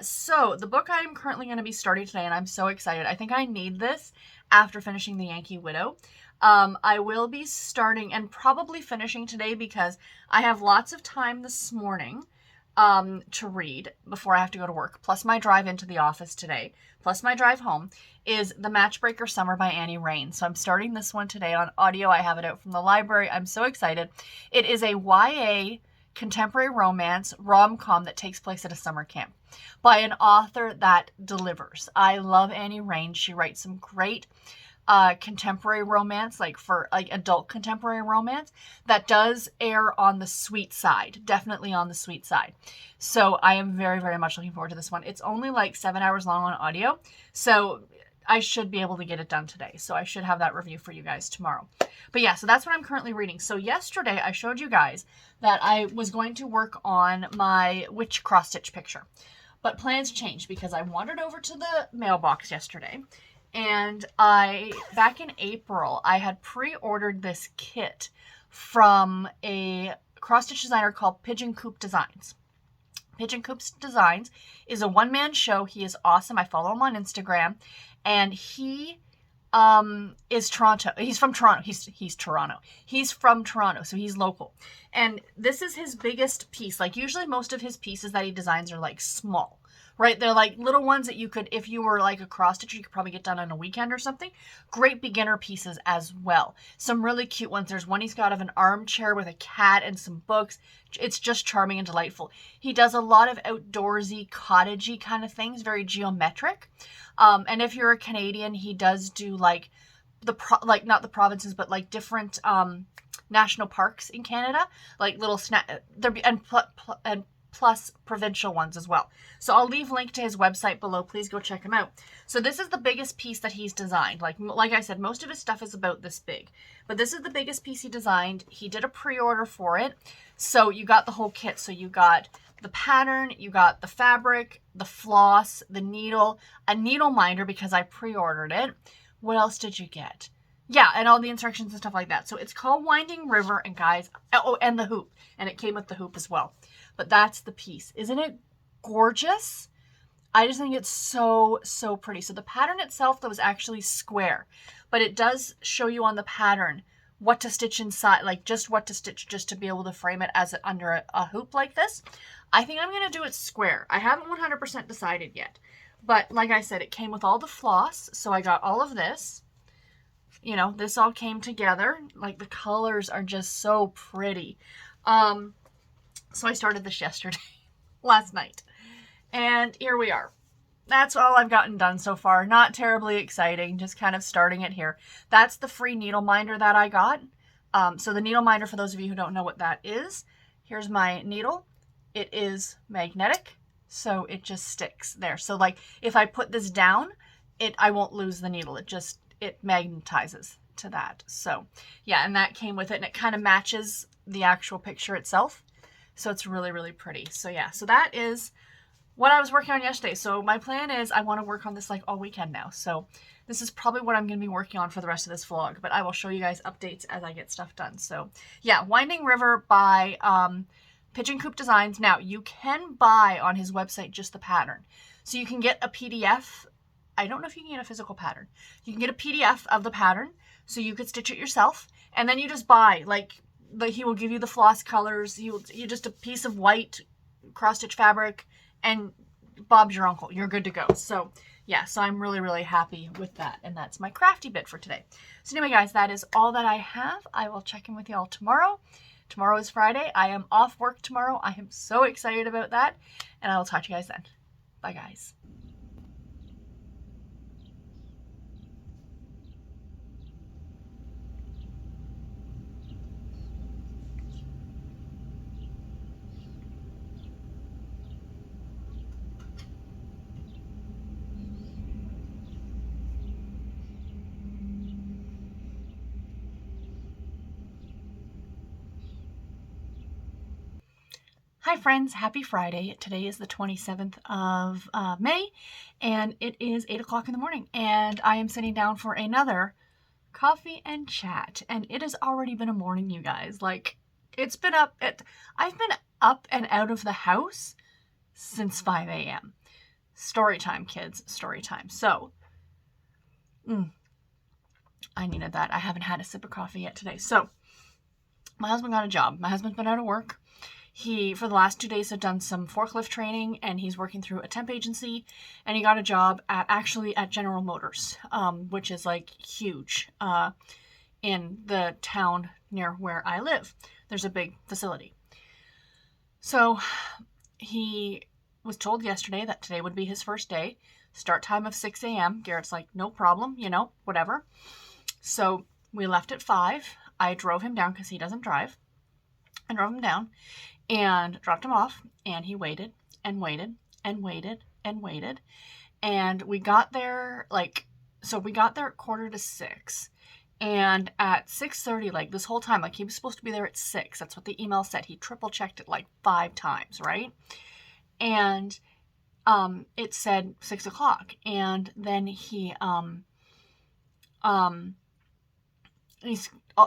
So the book I am currently going to be starting today, and I'm so excited. I think I need this after finishing the Yankee Widow. I will be starting and probably finishing today because I have lots of time this morning to read before I have to go to work, plus my drive into the office today, plus my drive home, is The Matchbreaker Summer by Annie Rain. So I'm starting this one today on audio. I have it out from the library. I'm so excited. It is a YA contemporary romance rom-com that takes place at a summer camp by an author that delivers. I love Annie Rain. She writes some great contemporary romance, like for like adult contemporary romance that does err on the sweet side, definitely on the sweet side. So I am very, very much looking forward to this one. It's only like 7 hours long on audio, so I should be able to get it done today. So I should have that review for you guys tomorrow. But yeah, so that's what I'm currently reading. So yesterday I showed you guys that I was going to work on my witch cross stitch picture, but plans changed because I wandered over to the mailbox yesterday. And back in April, I had pre-ordered this kit from a cross-stitch designer called Pigeon Coop Designs. Pigeon Coop Designs is a one-man show. He is awesome. I follow him on Instagram. And he is Toronto. He's from Toronto. He's Toronto. He's from Toronto, so he's local. And this is his biggest piece. Like, usually most of his pieces that he designs are, like, small. Right? They're like little ones that you could, if you were like a cross stitcher, you could probably get done on a weekend or something. Great beginner pieces as well. Some really cute ones. There's one he's got of an armchair with a cat and some books. It's just charming and delightful. He does a lot of outdoorsy, cottagey kind of things, very geometric. And if you're a Canadian, he does do like not the provinces, but like different national parks in Canada, like little and plus provincial ones as well. So I'll leave a link to his website below. Please go check him out. So this is the biggest piece that he's designed. Like I said, most of his stuff is about this big, but this is the biggest piece he designed. He did a pre-order for it. So you got the whole kit. So you got the pattern, you got the fabric, the floss, the needle, a needle minder because I pre-ordered it. What else did you get? Yeah, and all the instructions and stuff like that. So it's called Winding River, and guys, oh, and the hoop. And it came with the hoop as well. But that's the piece. Isn't it gorgeous? I just think it's so, so pretty. So the pattern itself, though, is actually square. But it does show you on the pattern what to stitch inside, like just what to stitch just to be able to frame it as under a hoop like this. I think I'm going to do it square. I haven't 100% decided yet. But like I said, it came with all the floss. So I got all of this. You know, this all came together. Like, the colors are just so pretty. So I started this yesterday, last night, and here we are. That's all I've gotten done so far. Not terribly exciting, just kind of starting it here. That's the free needle minder that I got. So the needle minder, for those of you who don't know what that is, here's my needle. It is magnetic, so it just sticks there. So like if I put this down, I won't lose the needle. It magnetizes to that. So yeah, and that came with it, and it kind of matches the actual picture itself. So it's really, really pretty. So yeah, so that is what I was working on yesterday. So my plan is I want to work on this like all weekend now. So this is probably what I'm going to be working on for the rest of this vlog, but I will show you guys updates as I get stuff done. So yeah, Winding River by Pigeon Coop Designs. Now you can buy on his website just the pattern. So you can get a PDF. I don't know if you can get a physical pattern. You can get a PDF of the pattern so you could stitch it yourself. And then you just buy he will give you the floss colors. You just a piece of white cross stitch fabric, and Bob's your uncle. You're good to go. So yeah, so I'm really, really happy with that. And that's my crafty bit for today. So anyway, guys, that is all that I have. I will check in with y'all tomorrow. Tomorrow is Friday. I am off work tomorrow. I am so excited about that. And I will talk to you guys then. Bye, guys. Hi friends, happy Friday. Today is the 27th of May and it is 8 o'clock in the morning and I am sitting down for another coffee and chat, and it has already been a morning, you guys. Like, I've been up and out of the house since 5 a.m. Story time, kids, story time. So, I needed that. I haven't had a sip of coffee yet today. So, my husband got a job. My husband's been out of work. He, for the last 2 days, had done some forklift training, and he's working through a temp agency, and he got a job at General Motors, which is like huge in the town near where I live. There's a big facility. So he was told yesterday that today would be his first day. Start time of 6 a.m. Garrett's like, no problem, whatever. So we left at 5. I drove him down because he doesn't drive. I drove him down and dropped him off, and he waited and waited and waited and waited. And we got there we got there at 5:45, and at 6:30, like this whole time, like he was supposed to be there at 6. That's what the email said. He triple checked it like 5 times, right? And it said 6 o'clock, and then he's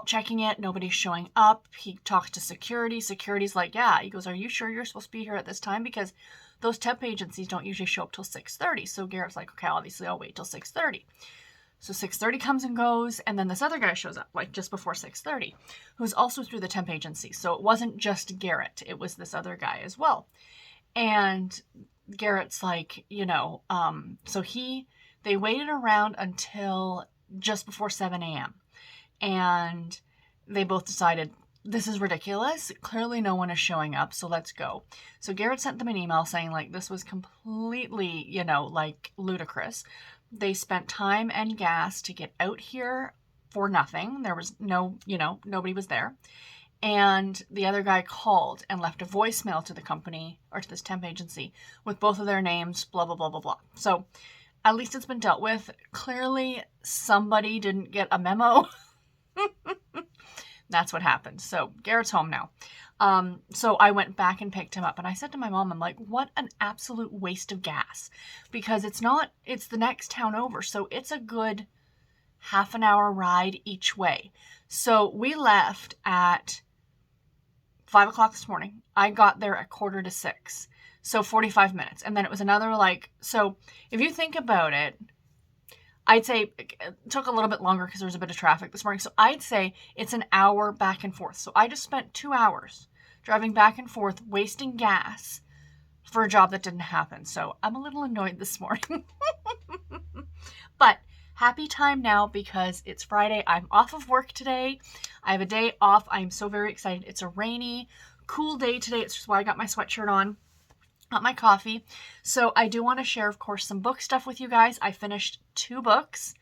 checking it. Nobody's showing up. He talks to security. Security's like, yeah. He goes, are you sure you're supposed to be here at this time? Because those temp agencies don't usually show up till 6:30. So Garrett's like, okay, obviously I'll wait till 6:30. So 6:30 comes and goes, and then this other guy shows up, like just before 6:30, who's also through the temp agency. So it wasn't just Garrett. It was this other guy as well. And Garrett's like, so they waited around until just before 7 a.m. And they both decided, this is ridiculous. Clearly no one is showing up, so let's go. So Garrett sent them an email saying, like, this was completely, like ludicrous. They spent time and gas to get out here for nothing. There was nobody was there. And the other guy called and left a voicemail to the company, or to this temp agency, with both of their names, blah, blah, blah, blah, blah. So at least it's been dealt with. Clearly somebody didn't get a memo. That's what happened. So Garrett's home now. So I went back and picked him up, and I said to my mom, I'm like, what an absolute waste of gas, because it's the next town over. So it's a good half an hour ride each way. So we left at 5 o'clock this morning. I got there at 5:45. So 45 minutes. And then it was another, so if you think about it, I'd say it took a little bit longer because there was a bit of traffic this morning. So I'd say it's an hour back and forth. So I just spent 2 hours driving back and forth, wasting gas for a job that didn't happen. So I'm a little annoyed this morning. But happy time now because it's Friday. I'm off of work today. I have a day off. I'm so very excited. It's a rainy, cool day today. It's just why I got my sweatshirt on. Not my coffee. So I do want to share, of course, some book stuff with you guys. I finished 2 books,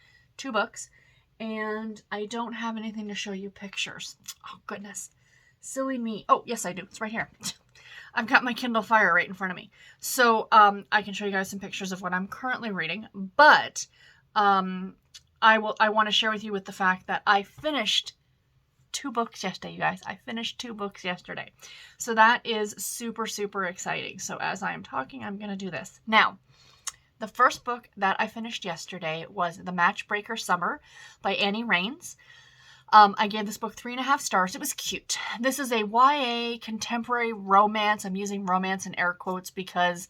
and I don't have anything to show you pictures. Oh, goodness. Silly me. Oh, yes, I do. It's right here. I've got my Kindle Fire right in front of me. So I can show you guys some pictures of what I'm currently reading, but I want to share with you with the fact that I finished 2 books yesterday, you guys. I finished 2 books yesterday. So that is super, super exciting. So as I am talking, I'm going to do this. Now, the first book that I finished yesterday was The Matchbreaker Summer by Annie Raines. I gave this book 3.5 stars. It was cute. This is a YA contemporary romance. I'm using romance in air quotes because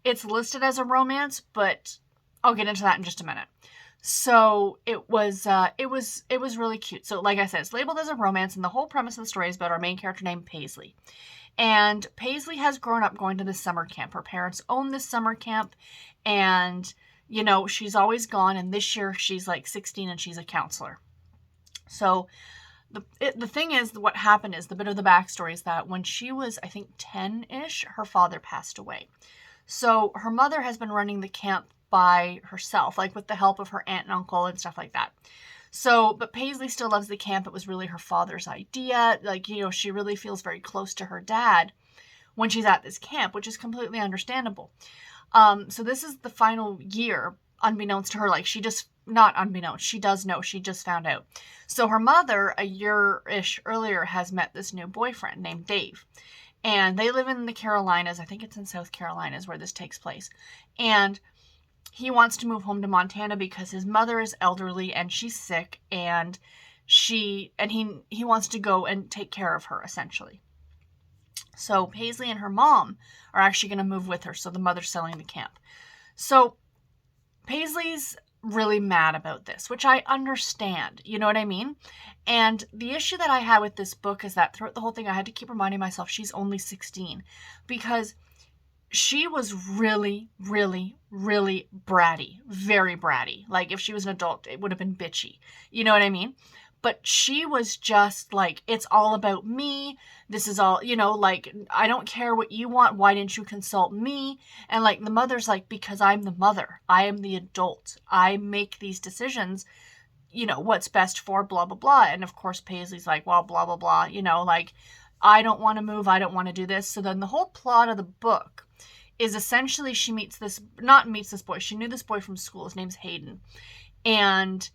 it's listed as a romance, but I'll get into that in just a minute. So it was really cute. So like I said, it's labeled as a romance, and the whole premise of the story is about our main character named Paisley. And Paisley has grown up going to this summer camp. Her parents own this summer camp, and she's always gone, and this year she's like 16 and she's a counselor. So the thing is, what happened is, the bit of the backstory is that when she was, I think, 10-ish, her father passed away. So her mother has been running the camp by herself, like with the help of her aunt and uncle and stuff like that. So, but Paisley still loves the camp. It was really her father's idea. She really feels very close to her dad when she's at this camp, which is completely understandable. So this is the final year, unbeknownst to her, not unbeknownst, she does know, she just found out. So her mother, a year-ish earlier, has met this new boyfriend named Dave. and they live in the Carolinas. I think it's in South Carolina is where this takes place. And he wants to move home to Montana because his mother is elderly and she's sick, and he wants to go and take care of her, essentially. So Paisley and her mom are actually going to move with her, so the mother's selling the camp. So Paisley's really mad about this, which I understand, you know what I mean? And the issue that I had with this book is that throughout the whole thing I had to keep reminding myself she's only 16, because she was really, really, really bratty, very bratty. Like, if she was an adult, it would have been bitchy, you know what I mean? But she was just like, it's all about me. This is all, you know, like, I don't care what you want. Why didn't you consult me? And like, the mother's like, because I'm the mother. I am the adult. I make these decisions, you know, what's best for blah, blah, blah. And of course, Paisley's like, well, blah, blah, blah, you know, like, I don't want to move. I don't want to do this. So then the whole plot of the book is essentially she meets this boy. She knew this boy from school. His name's Hayden. And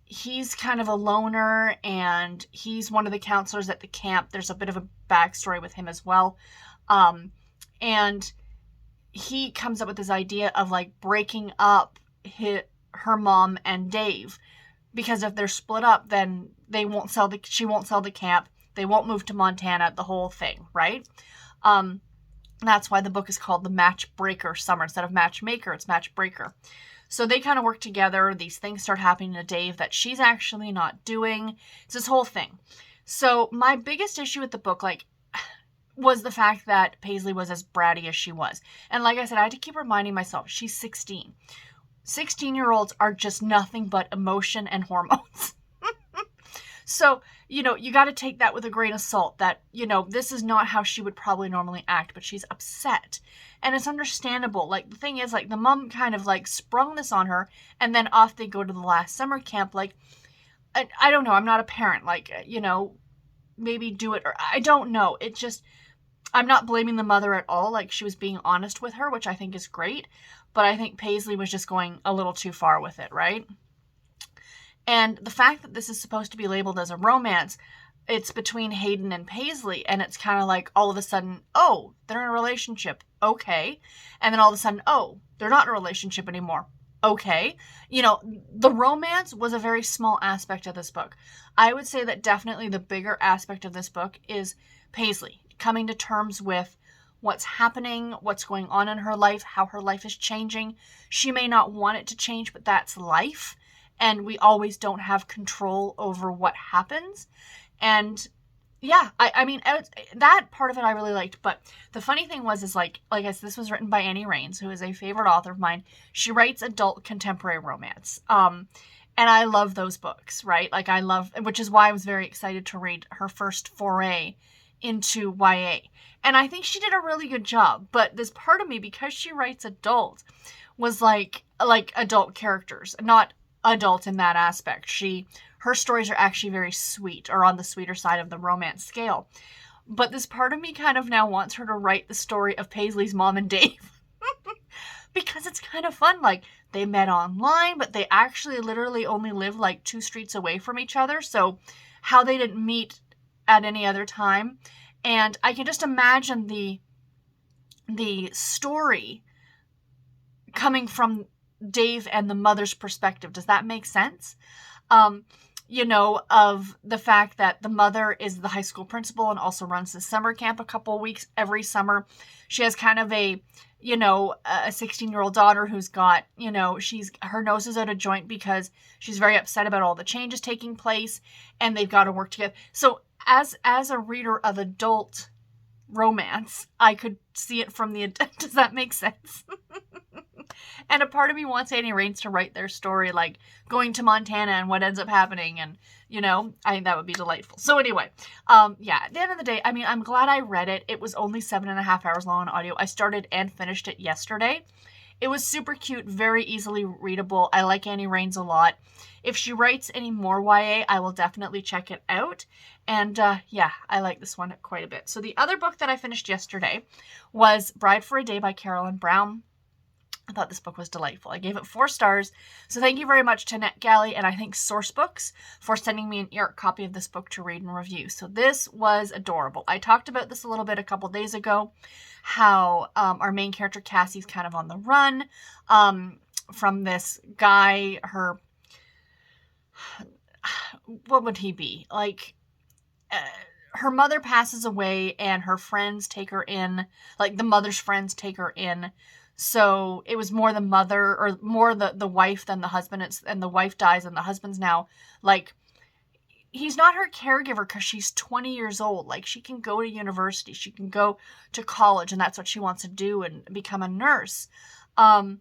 he's kind of a loner, and he's one of the counselors at the camp. There's a bit of a backstory with him as well. And he comes up with this idea of like breaking up her mom and Dave, because if they're split up, then she won't sell the camp. They won't move to Montana, the whole thing, right? That's why the book is called The Matchbreaker Summer. Instead of Matchmaker, it's Matchbreaker. So they kind of work together. These things start happening to Dave that she's actually not doing. It's this whole thing. So my biggest issue with the book, like, was the fact that Paisley was as bratty as she was. And like I said, I had to keep reminding myself, she's 16. 16-year-olds are just nothing but emotion and hormones. So, you know, you got to take that with a grain of salt that, you know, this is not how she would probably normally act, but she's upset. And it's understandable. Like, the thing is, like, the mom kind of, like, sprung this on her, and then off they go to the last summer camp. Like, I don't know. I'm not a parent. Like, you know, maybe do it, or I don't know. It just, I'm not blaming the mother at all. Like, she was being honest with her, which I think is great. But I think Paisley was just going a little too far with it, right? And the fact that this is supposed to be labeled as a romance, it's between Hayden and Paisley, and it's kind of like all of a sudden, oh, they're in a relationship, okay. And then all of a sudden, oh, they're not in a relationship anymore, okay. You know, the romance was a very small aspect of this book. I would say that definitely the bigger aspect of this book is Paisley coming to terms with what's happening, what's going on in her life, how her life is changing. She may not want it to change, but that's life. And we always don't have control over what happens. And yeah, I mean, that part of it I really liked. But the funny thing was, like I said, this was written by Annie Raines, who is a favorite author of mine. She writes adult contemporary romance. And I love those books, right? Like, which is why I was very excited to read her first foray into YA. And I think she did a really good job. But this part of me, because she writes adult, was like adult characters, not adult in that aspect. Her stories are actually very sweet, or on the sweeter side of the romance scale. But this part of me kind of now wants her to write the story of Paisley's mom and Dave. Because it's kind of fun. Like, they met online, but they actually literally only live like 2 streets away from each other. So how they didn't meet at any other time. And I can just imagine the story coming from Dave and the mother's perspective. Does that make sense? You know, of the fact that the mother is the high school principal and also runs the summer camp a couple of weeks every summer. She has kind of a 16-year-old daughter who's got, you know, her nose is out of joint because she's very upset about all the changes taking place, and they've got to work together. So as a reader of adult romance, I could see it from does that make sense? And a part of me wants Annie Raines to write their story, like going to Montana and what ends up happening. And, you know, I think that would be delightful. So anyway, yeah, at the end of the day, I mean, I'm glad I read it. It was only 7.5 hours long on audio. I started and finished it yesterday. It was super cute, very easily readable. I like Annie Raines a lot. If she writes any more YA, I will definitely check it out. And yeah, I like this one quite a bit. So the other book that I finished yesterday was Bride for a Day by Carolyn Brown. I thought this book was delightful. I gave it 4 stars. So thank you very much to NetGalley and I think Sourcebooks for sending me an e-arc copy of this book to read and review. So this was adorable. I talked about this a little bit a couple days ago, how our main character Cassie's kind of on the run from this guy. What would he be? Like, her mother passes away and her friends take her in. Like, the mother's friends take her in. So it was more the mother, or more the wife than the husband. And the wife dies and the husband's now, like, he's not her caregiver because she's 20 years old. Like, she can go to university, she can go to college, and that's what she wants to do and become a nurse. And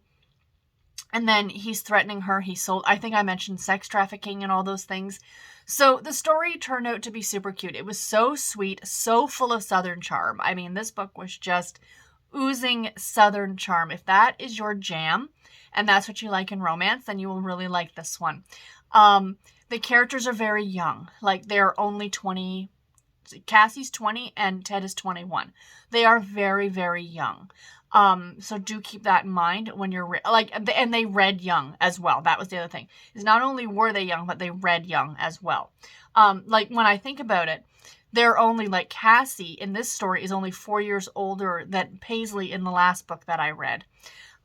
then he's threatening her. He sold, I think I mentioned sex trafficking and all those things. So the story turned out to be super cute. It was so sweet, so full of Southern charm. I mean, this book was just oozing Southern charm. If that is your jam and that's what you like in romance, then you will really like this one. The characters are very young. Like, they're only 20. Cassie's 20 and Ted is 21. They are very, very young. So do keep that in mind when you're and they read young as well. That was the other thing, is not only were they young, but they read young as well. Like, when I think about it, they're only, like, Cassie in this story is only 4 years older than Paisley in the last book that I read.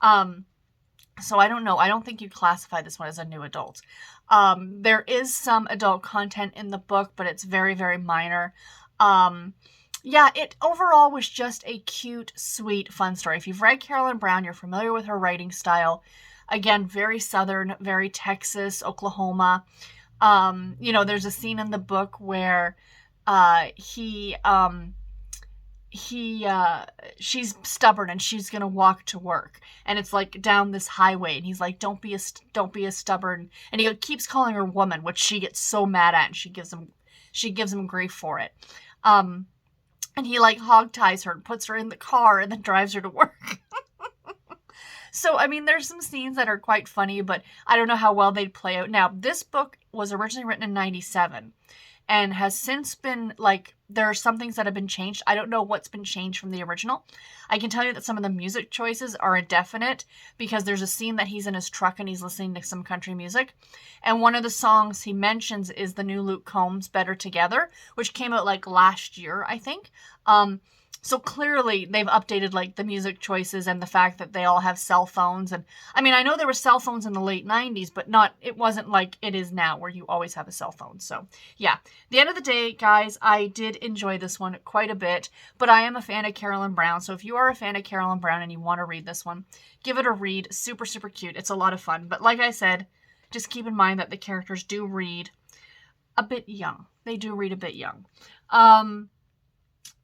So I don't know. I don't think you classify this one as a new adult. There is some adult content in the book, but it's very, very minor. Yeah, it overall was just a cute, sweet, fun story. If you've read Carolyn Brown, you're familiar with her writing style. Again, very Southern, very Texas, Oklahoma. There's a scene in the book where she's stubborn and she's gonna walk to work, and it's like down this highway, and he's like, don't be a stubborn, and he keeps calling her woman, which she gets so mad at, and she gives him grief for it. And he, like, hog ties her and puts her in the car and then drives her to work. So, I mean, there's some scenes that are quite funny, but I don't know how well they'd play out. Now, this book was originally written in 1997 and has since been, like, there are some things that have been changed. I don't know what's been changed from the original. I can tell you that some of the music choices are indefinite, because there's a scene that he's in his truck and he's listening to some country music. And one of the songs he mentions is the new Luke Combs' Better Together, which came out, like, last year, I think. So clearly they've updated, like, the music choices and the fact that they all have cell phones. And I mean, I know there were cell phones in the late 90s, but it wasn't like it is now where you always have a cell phone. So yeah, the end of the day, guys, I did enjoy this one quite a bit, but I am a fan of Carolyn Brown. So if you are a fan of Carolyn Brown and you want to read this one, give it a read. Super, super cute. It's a lot of fun. But like I said, just keep in mind that the characters do read a bit young. They do read a bit young.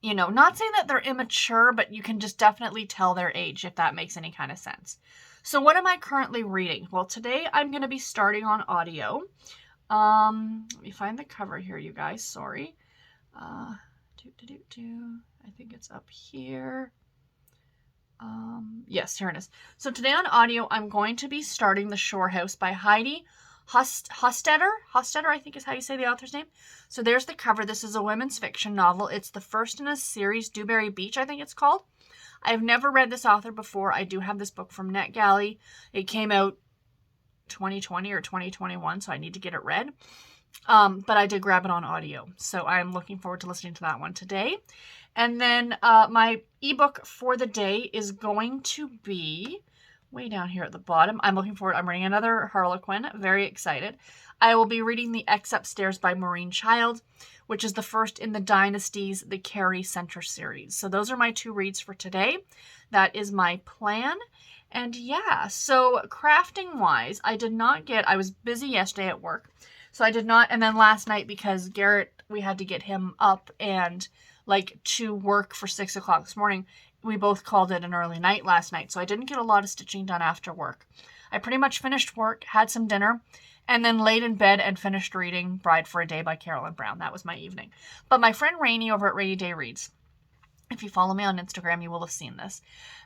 Not saying that they're immature, but you can just definitely tell their age, if that makes any kind of sense. So what am I currently reading? Well, today I'm going to be starting on audio. Let me find the cover here, you guys. Sorry. I think it's up here. Yes, here it is. So today on audio, I'm going to be starting The Shore House by Heidi Hostetter, I think is how you say the author's name. So there's the cover. This is a women's fiction novel. It's the first in a series, Dewberry Beach, I think it's called. I've never read this author before. I do have this book from NetGalley. It came out 2020 or 2021, so I need to get it read. But I did grab it on audio, so I'm looking forward to listening to that one today. And then my ebook for the day is going to be way down here at the bottom. I'm looking forward. I'm reading another Harlequin. Very excited. I will be reading The X Upstairs by Maureen Child, which is the first in the Dynasties, the Carrie Center series. So those are my 2 reads for today. That is my plan. And yeah, so crafting wise, I was busy yesterday at work. So I did not, and then last night, because Garrett, we had to get him up and like to work for 6 o'clock this morning. We both called it an early night last night, so I didn't get a lot of stitching done after work. I pretty much finished work, had some dinner, and then laid in bed and finished reading Bride for a Day by Carolyn Brown. That was my evening. But my friend Rainey over at Rainy Day Reads, if you follow me on Instagram, you will have seen this,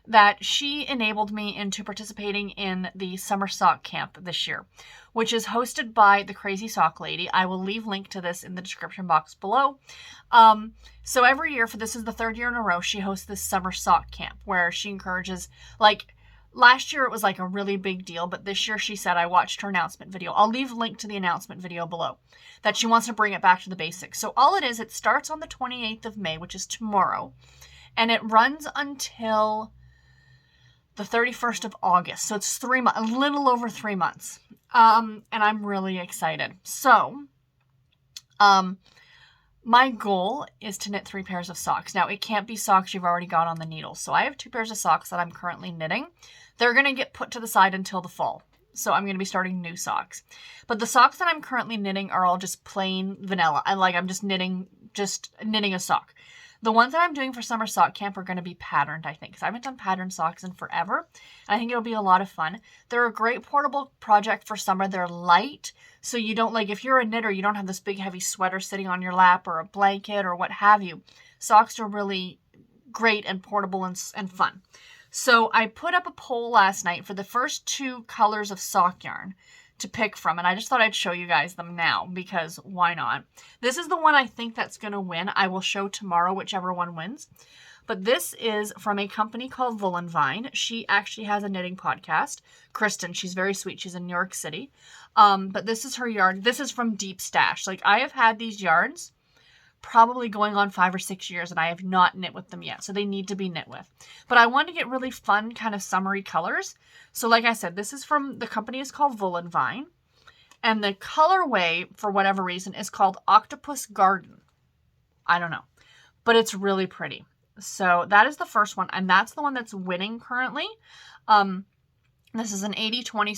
that she enabled me into participating in the Summer Sock Camp this year, which is hosted by the Crazy Sock Lady. I will leave link to this in the description box below. So every year, this is the 3rd year in a row, she hosts this Summer Sock Camp where she encourages, like, Last year it was like a really big deal, but this year she said, I watched her announcement video. I'll leave a link to the announcement video below, that she wants to bring it back to the basics. So all it is, it starts on the 28th of May, which is tomorrow, and it runs until the 31st of August. So it's 3 months, a little over 3 months. And I'm really excited. So, my goal is to knit 3 pairs of socks. Now, it can't be socks you've already got on the needle. So I have 2 pairs of socks that I'm currently knitting. They're going to get put to the side until the fall. So I'm going to be starting new socks. But the socks that I'm currently knitting are all just plain vanilla. I'm just knitting a sock. The ones that I'm doing for summer sock camp are going to be patterned, I think, because I haven't done patterned socks in forever. And I think it'll be a lot of fun. They're a great portable project for summer. They're light, so you don't, if you're a knitter, you don't have this big heavy sweater sitting on your lap or a blanket or what have you. Socks are really great and portable and fun. So I put up a poll last night for the first 2 colors of sock yarn to pick from, and I just thought I'd show you guys them now, because why not? This is the one I think that's going to win. I will show tomorrow whichever one wins. But this is from a company called Wool and Vine. She actually has a knitting podcast. Kristen, she's very sweet. She's in New York City. But this is her yarn. This is from Deep Stash. I have had these yarns probably going on 5 or 6 years, and I have not knit with them yet, so they need to be knit with. But I want to get really fun, kind of summery colors. So like I said, this is from, the company is called Wool and Vine, and the colorway, for whatever reason, is called Octopus Garden. I don't know, but it's really pretty. So that is the first one, and that's the one that's winning currently. This is an 80/20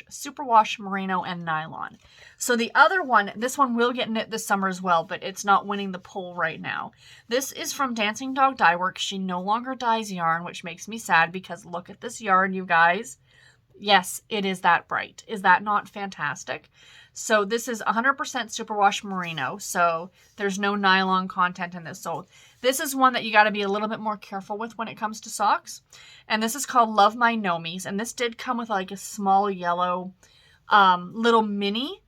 superwash merino and nylon. So the other one, this one will get knit this summer as well, but it's not winning the poll right now. This is from Dancing Dog Dye Works. She no longer dyes yarn, which makes me sad, because look at this yarn, you guys. Yes, it is that bright. Is that not fantastic? So this is 100% superwash merino, so there's no nylon content in this. So this is one that you got to be a little bit more careful with when it comes to socks. And this is called Love My Nomies, and this did come with a small yellow little mini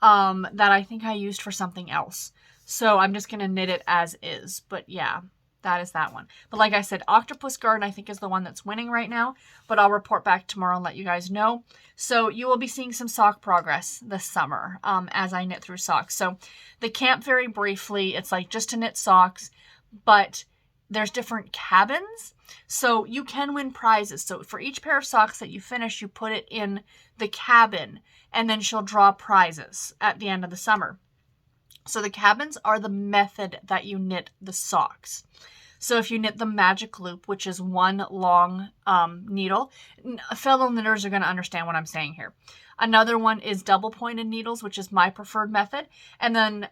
that I think I used for something else. So I'm just going to knit it as is. But yeah, that is that one. But like I said, Octopus Garden I think is the one that's winning right now. But I'll report back tomorrow and let you guys know. So you will be seeing some sock progress this summer as I knit through socks. So the camp, very briefly, it's just to knit socks, but there's different cabins. So you can win prizes. So for each pair of socks that you finish, you put it in the cabin, and then she'll draw prizes at the end of the summer. So the cabins are the method that you knit the socks. So if you knit the magic loop, which is one long needle, fellow knitters are going to understand what I'm saying here. Another one is double pointed needles, which is my preferred method. And then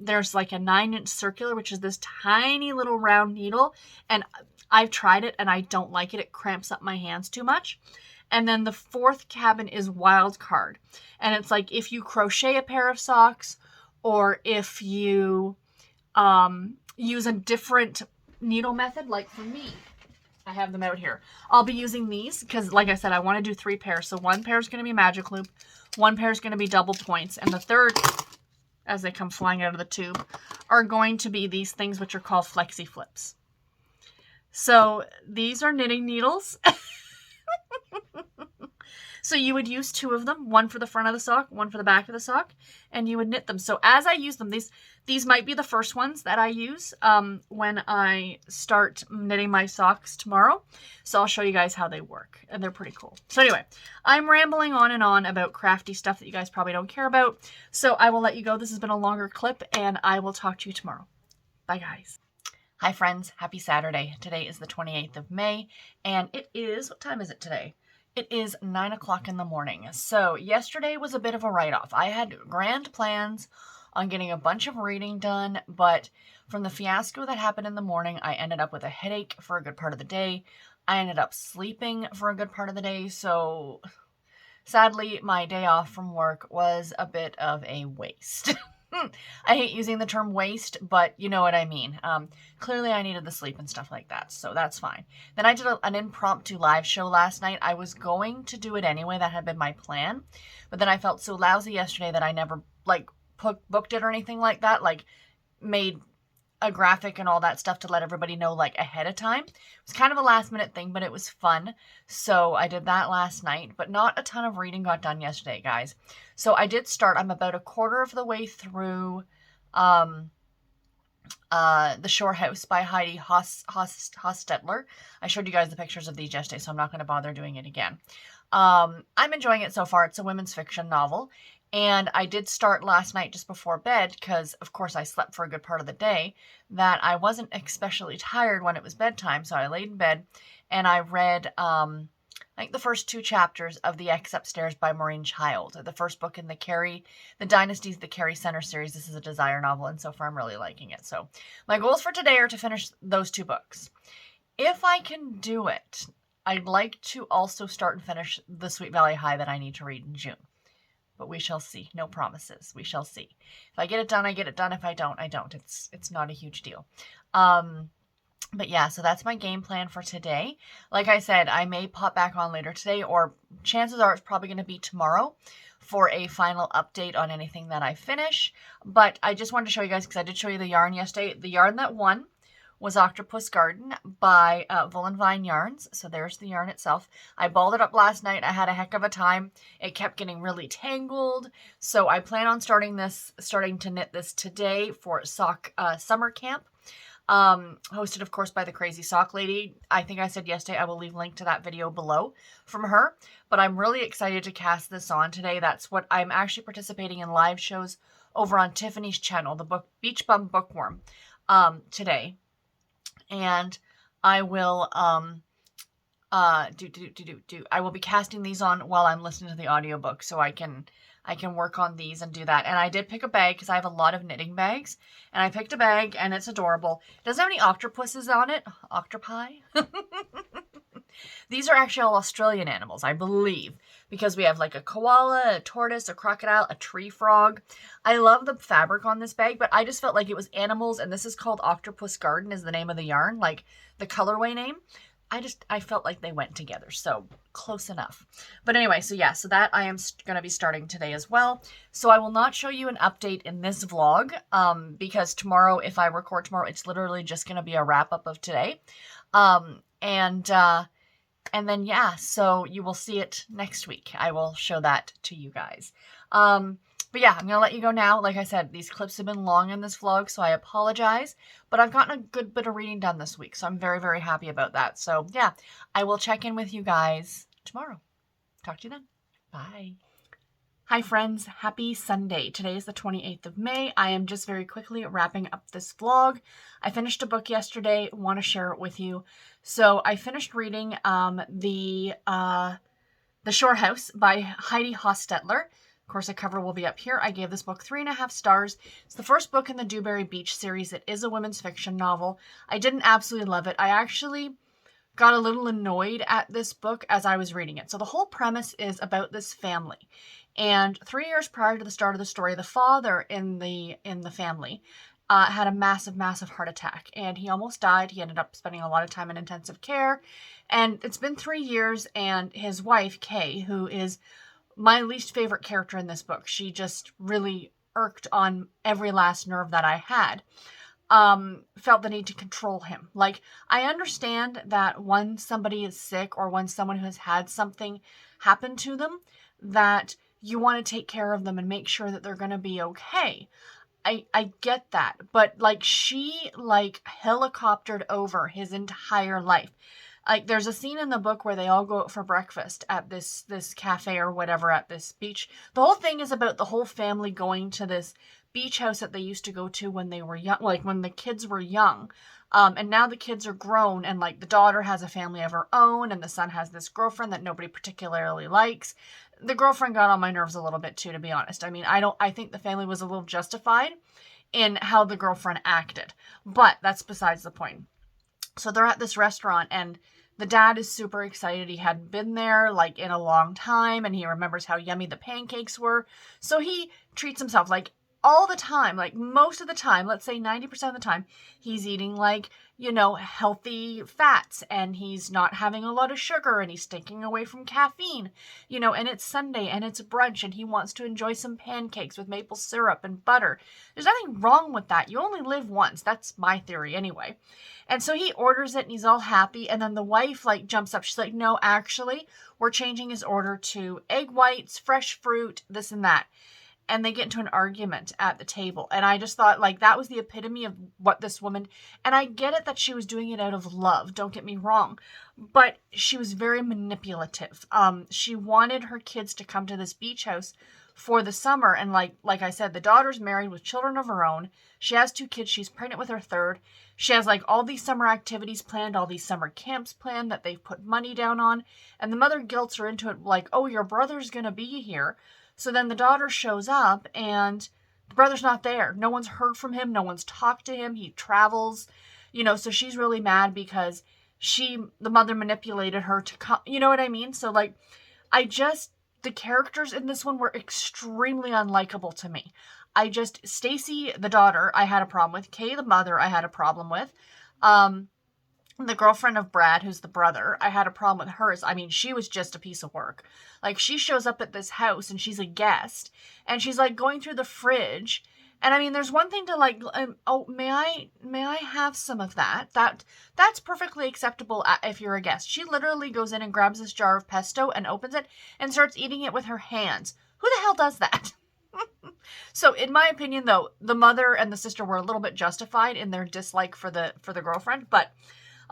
there's a 9-inch circular, which is this tiny little round needle. And I've tried it and I don't like it. It cramps up my hands too much. And then the 4th cabin is wild card. And it's if you crochet a pair of socks, or if you use a different needle method, for me, I have them out here. I'll be using these because, like I said, I want to do 3 pairs. So 1 pair is going to be magic loop, 1 pair is going to be double points, and the third, as they come flying out of the tube, are going to be these things which are called flexi flips. So these are knitting needles. So you would use 2 of them, 1 for the front of the sock, 1 for the back of the sock, and you would knit them. So as I use them, these might be the first ones that I use when I start knitting my socks tomorrow. So I'll show you guys how they work, and they're pretty cool. So anyway, I'm rambling on and on about crafty stuff that you guys probably don't care about. So I will let you go. This has been a longer clip, and I will talk to you tomorrow. Bye, guys. Hi, friends. Happy Saturday. Today is the 28th of May, and it is, what time is it today? It is 9 o'clock in the morning. So yesterday was a bit of a write-off. I had grand plans on getting a bunch of reading done, but from the fiasco that happened in the morning, I ended up with a headache for a good part of the day. I ended up sleeping for a good part of the day. So sadly, my day off from work was a bit of a waste. I hate using the term waste, but you know what I mean. Clearly I needed the sleep and stuff like that, so that's fine. Then I did an impromptu live show last night. I was going to do it anyway. That had been my plan. But then I felt so lousy yesterday that I never, booked it or anything like that. Made a graphic and all that stuff to let everybody know like ahead of time. It was kind of a last minute thing, but it was fun. So I did that last night, but not a ton of reading got done yesterday, guys. So I did start. I'm about a quarter of the way through The Shore House by Heidi Hostetter. I showed you guys the pictures of these yesterday, so I'm not going to bother doing it again. I'm enjoying it so far. It's a women's fiction novel. And I did start last night just before bed because, of course, I slept for a good part of the day, that I wasn't especially tired when it was bedtime. So I laid in bed and I read, I think the first 2 chapters of The X Upstairs by Maureen Child, the first book in the Dynasties, the Carrie Center series. This is a desire novel, and so far I'm really liking it. So my goals for today are to finish those 2 books. If I can do it, I'd like to also start and finish the Sweet Valley High that I need to read in June. But we shall see. No promises. We shall see. If I get it done, I get it done. If I don't, I don't. It's not a huge deal. But yeah, so that's my game plan for today. Like I said, I may pop back on later today, or chances are it's probably going to be tomorrow for a final update on anything that I finish. But I just wanted to show you guys, because I did show you the yarn yesterday. The yarn that won was Octopus Garden by Wool & Vine Yarns. So there's the yarn itself. I balled it up last night. I had a heck of a time. It kept getting really tangled. So I plan on starting to knit this today for sock summer camp. Hosted, of course, by the Crazy Sock Lady. I think I said yesterday I will leave a link to that video below from her. But I'm really excited to cast this on today. That's what I'm actually participating in live shows over on Tiffany's channel, the book Beach Bum Bookworm, today. And I will I will be casting these on while I'm listening to the audiobook, so I can work on these and do that. And I did pick a bag because I have a lot of knitting bags, and I picked a bag and it's adorable. It doesn't have any octopuses on it. Octopi. These are actually all Australian animals, I believe, because we have like a koala, a tortoise, a crocodile, a tree frog. I love the fabric on this bag, but I just felt like it was animals, and this is called Octopus Garden is the name of the yarn, like the colorway name. I felt like they went together, so close enough. But anyway, so yeah, so that I am going to be starting today as well. So I will not show you an update in this vlog, because tomorrow, if I record tomorrow, it's literally just going to be a wrap up of today. And then, yeah, so you will see it next week. I will show that to you guys. But yeah, I'm going to let you go now. Like I said, these clips have been long in this vlog, so I apologize. But I've gotten a good bit of reading done this week, so I'm very, very happy about that. So yeah, I will check in with you guys tomorrow. Talk to you then. Bye. Hi friends, happy Sunday. Today is the 28th of May. I am just very quickly wrapping up this vlog. I finished a book yesterday, want to share it with you. So I finished reading The Shore House by Heidi Hostetter. Of course, the cover will be up here. I gave this book 3.5 stars. It's the first book in the Dewberry Beach series. It is a women's fiction novel. I didn't absolutely love it. I actually got a little annoyed at this book as I was reading it. So the whole premise is about this family. And 3 years prior to the start of the story, the father in the family had a massive, massive heart attack. And he almost died. He ended up spending a lot of time in intensive care. And it's been 3 years, and his wife, Kay, who is my least favorite character in this book. She just really irked on every last nerve that I had. Felt the need to control him. Like, I understand that when somebody is sick or when someone who has had something happen to them, that you want to take care of them and make sure that they're going to be okay. I get that. But, like, she, like, helicoptered over his entire life. Like, there's a scene in the book where they all go out for breakfast at this cafe or whatever at this beach. The whole thing is about the whole family going to this beach house that they used to go to when they were young, like when the kids were young. And now the kids are grown, and like the daughter has a family of her own, and the son has this girlfriend that nobody particularly likes. The girlfriend got on my nerves a little bit too, to be honest. I mean, I think the family was a little justified in how the girlfriend acted, but that's besides the point. So they're at this restaurant, and the dad is super excited. He hadn't been there like in a long time, and he remembers how yummy the pancakes were. So he treats himself. Like, all the time, like most of the time, let's say 90% of the time, he's eating like, you know, healthy fats, and he's not having a lot of sugar, and he's sticking away from caffeine, you know, and it's Sunday and it's brunch and he wants to enjoy some pancakes with maple syrup and butter. There's nothing wrong with that. You only live once. That's my theory anyway. And so he orders it and he's all happy. And then the wife like jumps up. She's like, no, actually, we're changing his order to egg whites, fresh fruit, this and that. And they get into an argument at the table. And I just thought, like, that was the epitome of what this woman, and I get it that she was doing it out of love, don't get me wrong, but she was very manipulative. She wanted her kids to come to this beach house for the summer. And like I said, the daughter's married with children of her own. She has 2 kids. She's pregnant with her 3rd. She has like all these summer activities planned, all these summer camps planned that they've put money down on. And the mother guilts her into it like, oh, your brother's going to be here. So then the daughter shows up and the brother's not there. No one's heard from him. No one's talked to him. He travels, you know, so she's really mad because the mother manipulated her to come, you know what I mean? So like, the characters in this one were extremely unlikable to me. Stacy, the daughter, I had a problem with. Kay, the mother, I had a problem with. The girlfriend of Brad, who's the brother, I had a problem with hers. I mean, she was just a piece of work. Like, she shows up at this house and she's a guest and she's like going through the fridge. And I mean, there's one thing to like, oh, may I have some of that? That's perfectly acceptable if you're a guest. She literally goes in and grabs this jar of pesto and opens it and starts eating it with her hands. Who the hell does that? So in my opinion, though, the mother and the sister were a little bit justified in their dislike for the girlfriend, but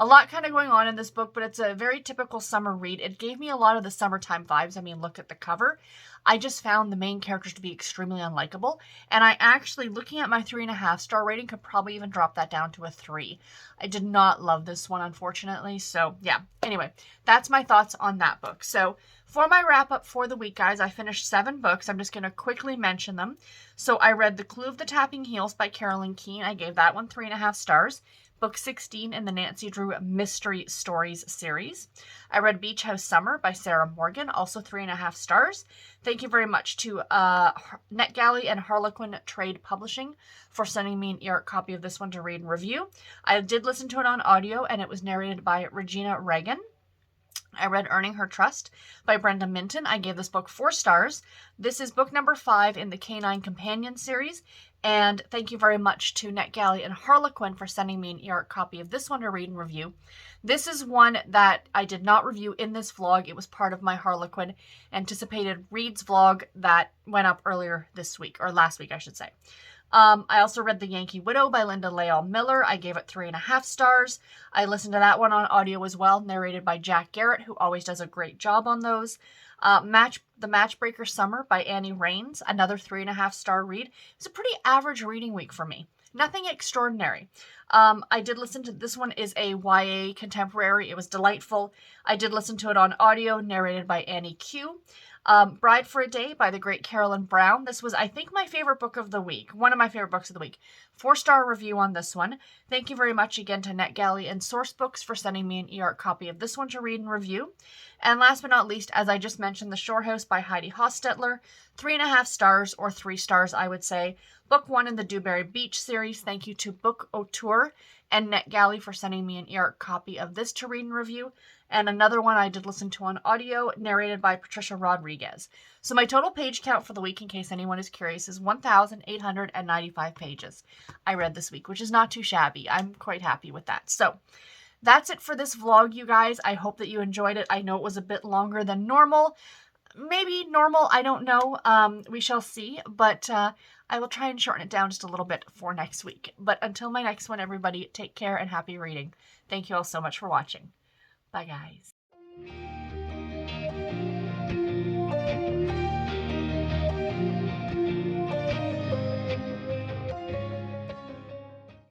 a lot kind of going on in this book, but it's a very typical summer read. It gave me a lot of the summertime vibes. I mean, look at the cover. I just found the main characters to be extremely unlikable. And I actually, looking at my 3.5 star rating, could probably even drop that down to a 3. I did not love this one, unfortunately. So yeah, anyway, that's my thoughts on that book. So for my wrap up for the week, guys, I finished 7 books. I'm just going to quickly mention them. So I read The Clue of the Tapping Heels by Carolyn Keene. I gave that one 3.5 stars. Book 16 in the Nancy Drew Mystery Stories series. I read Beach House Summer by Sarah Morgan, also 3.5 stars. Thank you very much to NetGalley and Harlequin Trade Publishing for sending me an e-art copy of this one to read and review. I did listen to it on audio, and it was narrated by Regina Reagan. I read Earning Her Trust by Brenda Minton. I gave this book 4 stars. This is book number 5 in the Canine Companion series. And thank you very much to NetGalley and Harlequin for sending me an e-art copy of this one to read and review. This is one that I did not review in this vlog. It was part of my Harlequin anticipated reads vlog that went up earlier this week, or last week, I should say. I also read The Yankee Widow by Linda Leal Miller. I gave it 3.5 stars. I listened to that one on audio as well, narrated by Jack Garrett, who always does a great job on those. The Matchbreaker Summer by Annie Raines, another 3.5 star read. It's a pretty average reading week for me. Nothing extraordinary. I did listen to, this one is a YA contemporary. It was delightful. I did listen to it on audio, narrated by Annie Q. Bride for a Day by the great Carolyn Brown. This was, I think, my favorite book of the week. One of my favorite books of the week. 4-star review on this one. Thank you very much again to NetGalley and Sourcebooks for sending me an e-art copy of this one to read and review. And last but not least, as I just mentioned, The Shore House by Heidi Hostetter. 3.5 stars, or 3 stars, I would say. Book 1 in the Dewberry Beach series. Thank you to Book Auteur and NetGalley for sending me an e-art copy of this to read and review. And another one I did listen to on audio, narrated by Patricia Rodriguez. So my total page count for the week, in case anyone is curious, is 1,895 pages I read this week, which is not too shabby. I'm quite happy with that. So that's it for this vlog, you guys. I hope that you enjoyed it. I know it was a bit longer than normal. Maybe normal, I don't know. We shall see. But I will try and shorten it down just a little bit for next week. But until my next one, everybody, take care and happy reading. Thank you all so much for watching. Bye, guys.